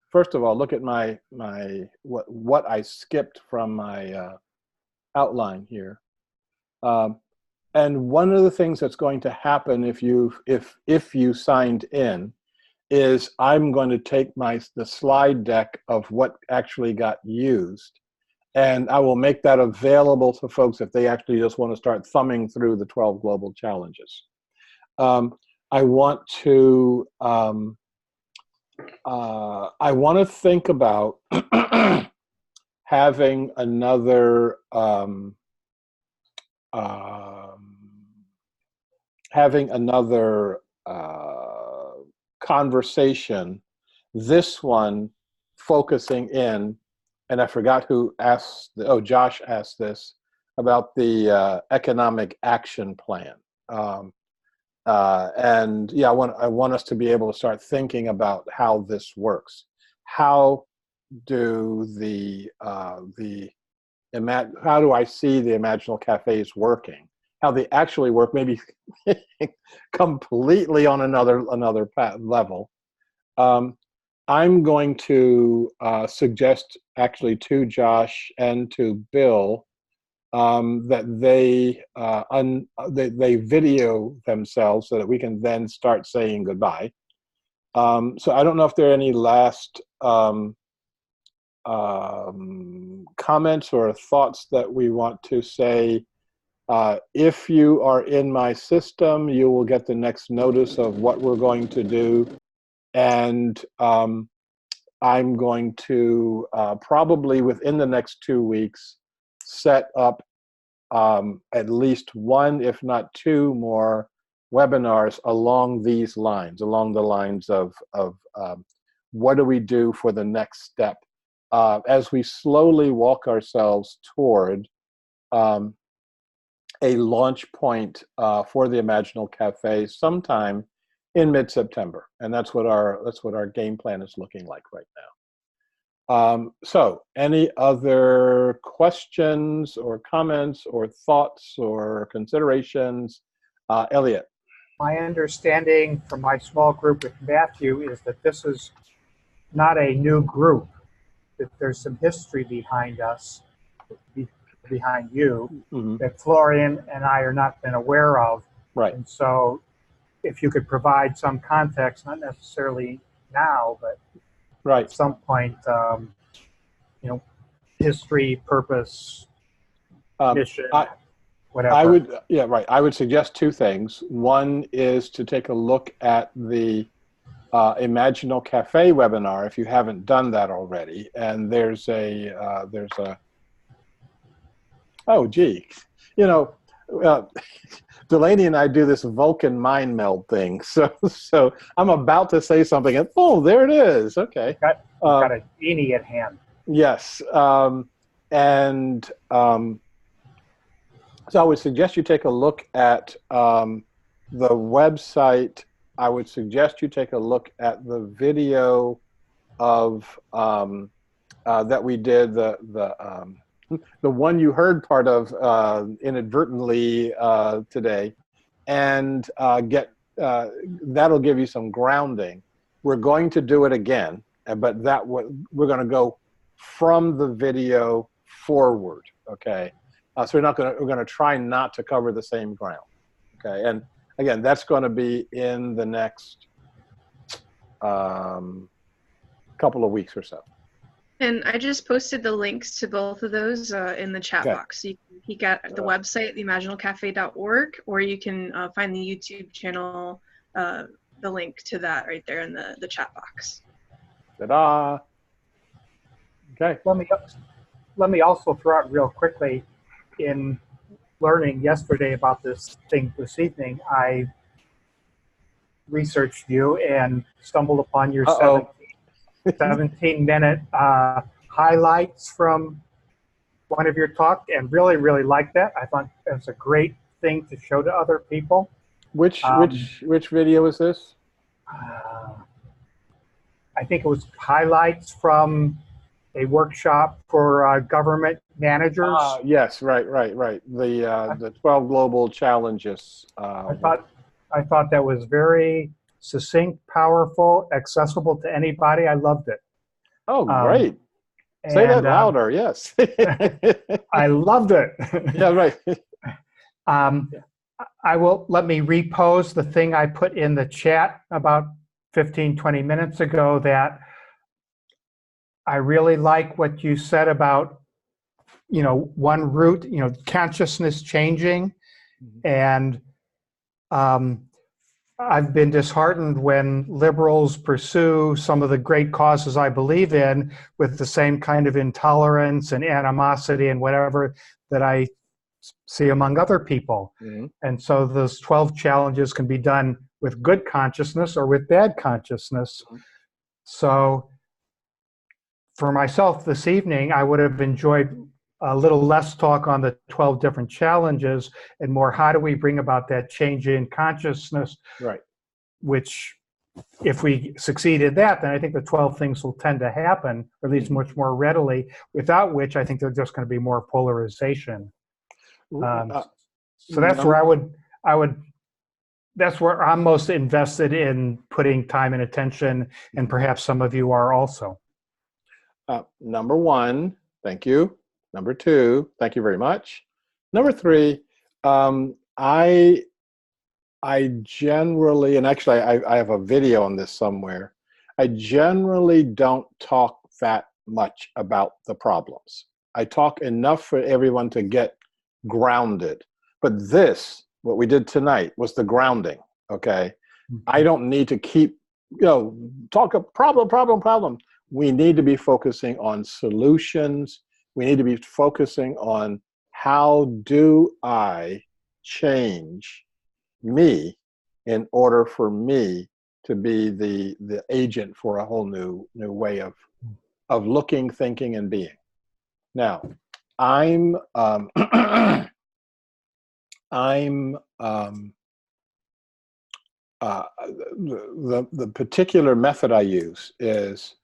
first of all look at my what I skipped from my outline here, and one of the things that's going to happen if you signed in is I'm going to take the slide deck of what actually got used, and I will make that available to folks if they actually just want to start thumbing through the 12 global challenges. I want to think about having another conversation. This one focusing in, and I forgot who asked. Oh, Josh asked this about the economic action plan. And yeah, I want us to be able to start thinking about how this works. How do how do I see the Imaginal Cafes working? How they actually work, maybe completely on another level. I'm going to suggest actually to Josh and to Bill that they video themselves so that we can then start saying goodbye. So I don't know if there are any last comments or thoughts that we want to say. If you are in my system, you will get the next notice of what we're going to do. And I'm going to probably within the next 2 weeks set up at least one, if not two more webinars along these lines, along the lines of what do we do for the next step as we slowly walk ourselves toward a launch point for the Imaginal Cafe sometime in mid-September, and that's what our game plan is looking like right now. So, any other questions or comments or thoughts or considerations? Elliot. My understanding from my small group with Matthew is that this is not a new group, that there's some history behind us, behind you, that Florian and I are not been aware of. Right. And so if you could provide some context, not necessarily now, but at some point, history, purpose, mission, whatever. I would suggest two things. One is to take a look at the Imaginal Cafe webinar if you haven't done that already. And there's a oh, gee, Delaney and I do this Vulcan mind meld thing. So I'm about to say something, and oh, there it is. Okay. Got a genie at hand. Yes. So I would suggest you take a look at the website. I would suggest you take a look at the video of that we did, the one you heard part of inadvertently today, and that'll give you some grounding. We're going to do it again, but we're going to go from the video forward. Okay, so we're going to try not to cover the same ground. Okay, and again, that's going to be in the next couple of weeks or so. And I just posted the links to both of those in the chat box. So you can peek at the website, theimaginalcafe.org, or you can find the YouTube channel, the link to that right there in the chat box. Ta-da! Okay. Let me also throw out real quickly, in learning yesterday about this thing this evening, I researched you and stumbled upon your 17-minute highlights from one of your talks, and really, really liked that. I thought it's a great thing to show to other people. Which video is this? I think it was highlights from a workshop for government managers. Yes, right. The 12 global challenges. I thought that was very succinct, powerful, accessible to anybody. I loved it. Oh, great. Say that louder, yes. I loved it. Yeah, right. Let me repost the thing I put in the chat about 15, 20 minutes ago, that I really like what you said about, one root, consciousness changing. And I've been disheartened when liberals pursue some of the great causes I believe in with the same kind of intolerance and animosity and whatever that I see among other people. And so those 12 challenges can be done with good consciousness or with bad consciousness. So for myself this evening, I would have enjoyed a little less talk on the 12 different challenges and more how do we bring about that change in consciousness, Right. which if we succeed at that, then I think the 12 things will tend to happen, or at least much more readily, without which I think there's just going to be more polarization. So that's where that's where I'm most invested in putting time and attention, and perhaps some of you are also. Number one, thank you. Number two, thank you very much. Number three, I generally, and actually I have a video on this somewhere, I generally don't talk that much about the problems. I talk enough for everyone to get grounded. But this, what we did tonight, was the grounding, okay? I don't need to keep, talk a problem. We need to be focusing on solutions. We need to be focusing on how do I change me in order for me to be the agent for a whole new way of looking, thinking, and being. Now, the particular method I use is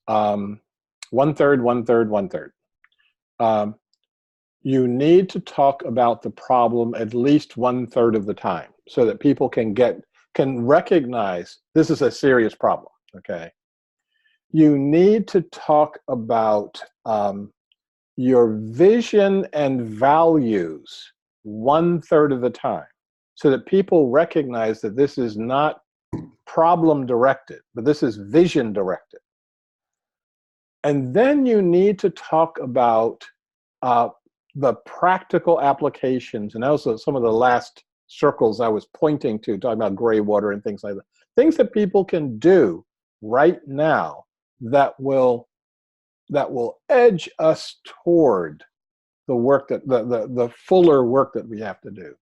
1/3, 1/3, 1/3. You need to talk about the problem at least 1/3 of the time so that people can recognize this is a serious problem, okay? You need to talk about your vision and values 1/3 of the time so that people recognize that this is not problem directed, but this is vision directed. And then you need to talk about the practical applications, and also some of the last circles I was pointing to, talking about gray water and things like that. Things that people can do right now that will edge us toward the work that the fuller work that we have to do.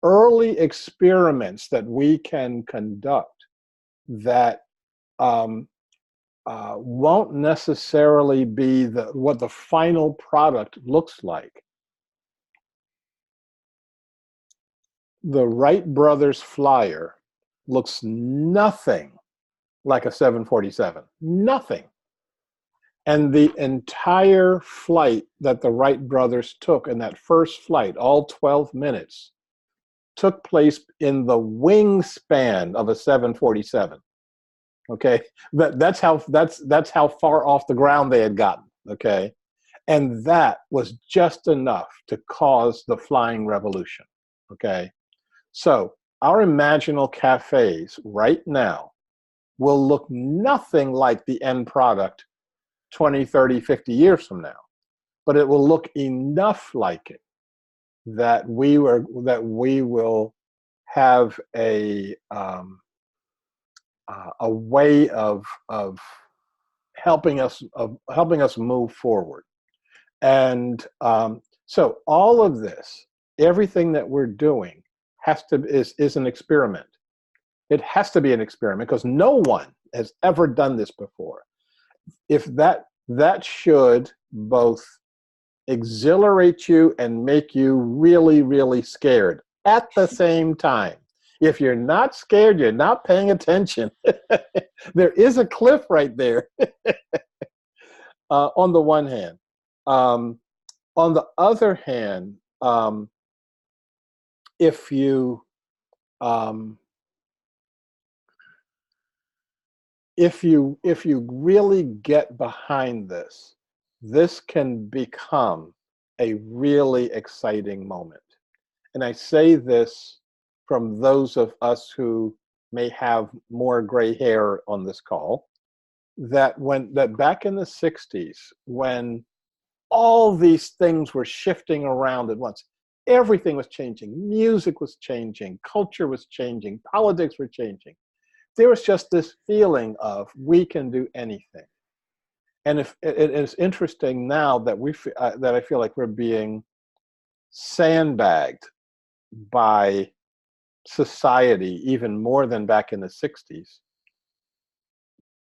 Early experiments that we can conduct that won't necessarily be what the final product looks like. The Wright brothers flyer looks nothing like a 747, nothing. And the entire flight that the Wright brothers took in that first flight, all 12 minutes, took place in the wingspan of a 747. Okay, that's how far off the ground they had gotten. Okay, and that was just enough to cause the flying revolution. Okay, so our imaginal cafes right now will look nothing like the end product 20, 30, 50 years from now, but it will look enough like it that we will have a way of helping us move forward. And so all of this, everything that we're doing is an experiment. It has to be an experiment because no one has ever done this before. If that should both exhilarate you and make you really, really scared at the same time. If you're not scared, you're not paying attention. There is a cliff right there. On the one hand. On the other hand, if you really get behind this, this can become a really exciting moment. And I say this from those of us who may have more gray hair on this call, that back in the 60s, when all these things were shifting around at once, everything was changing, music was changing, culture was changing, politics were changing. There was just this feeling of we can do anything. And if it is interesting now that that I feel like we're being sandbagged by society even more than back in the 60s.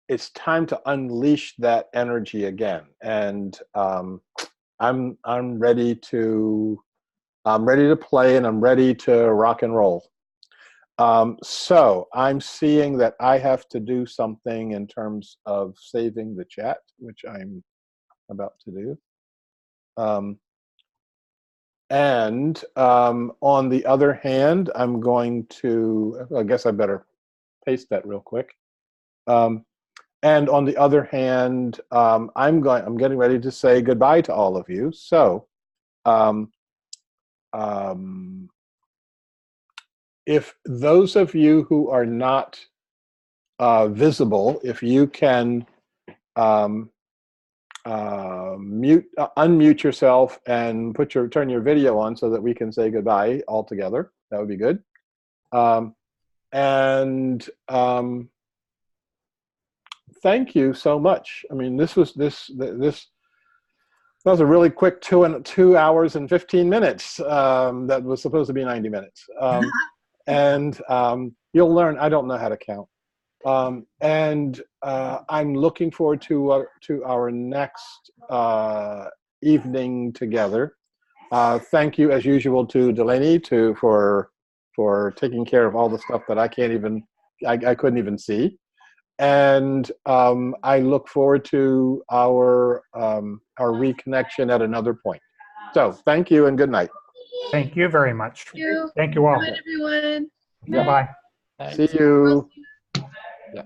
It's time to unleash that energy again. And I'm ready to play, and I'm ready to rock and roll. So I'm seeing that I have to do something in terms of saving the chat, which I'm about to do. On the other hand, I'm going to, I guess I better paste that real quick. And on the other hand, I'm getting ready to say goodbye to all of you. So if those of you who are not visible, if you can unmute yourself and turn your video on so that we can say goodbye all together, that would be good. Thank you so much. I mean, this was a really quick 2 hours and 15 minutes. That was supposed to be 90 minutes. You'll learn. I don't know how to count. I'm looking forward to our next evening together. Thank you, as usual, to Delaney for taking care of all the stuff that I couldn't even see. And I look forward to our reconnection at another point. So thank you and good night. Thank you very much. Thank you. Thank you all. Good night, everyone. Bye-bye. See you. Yeah.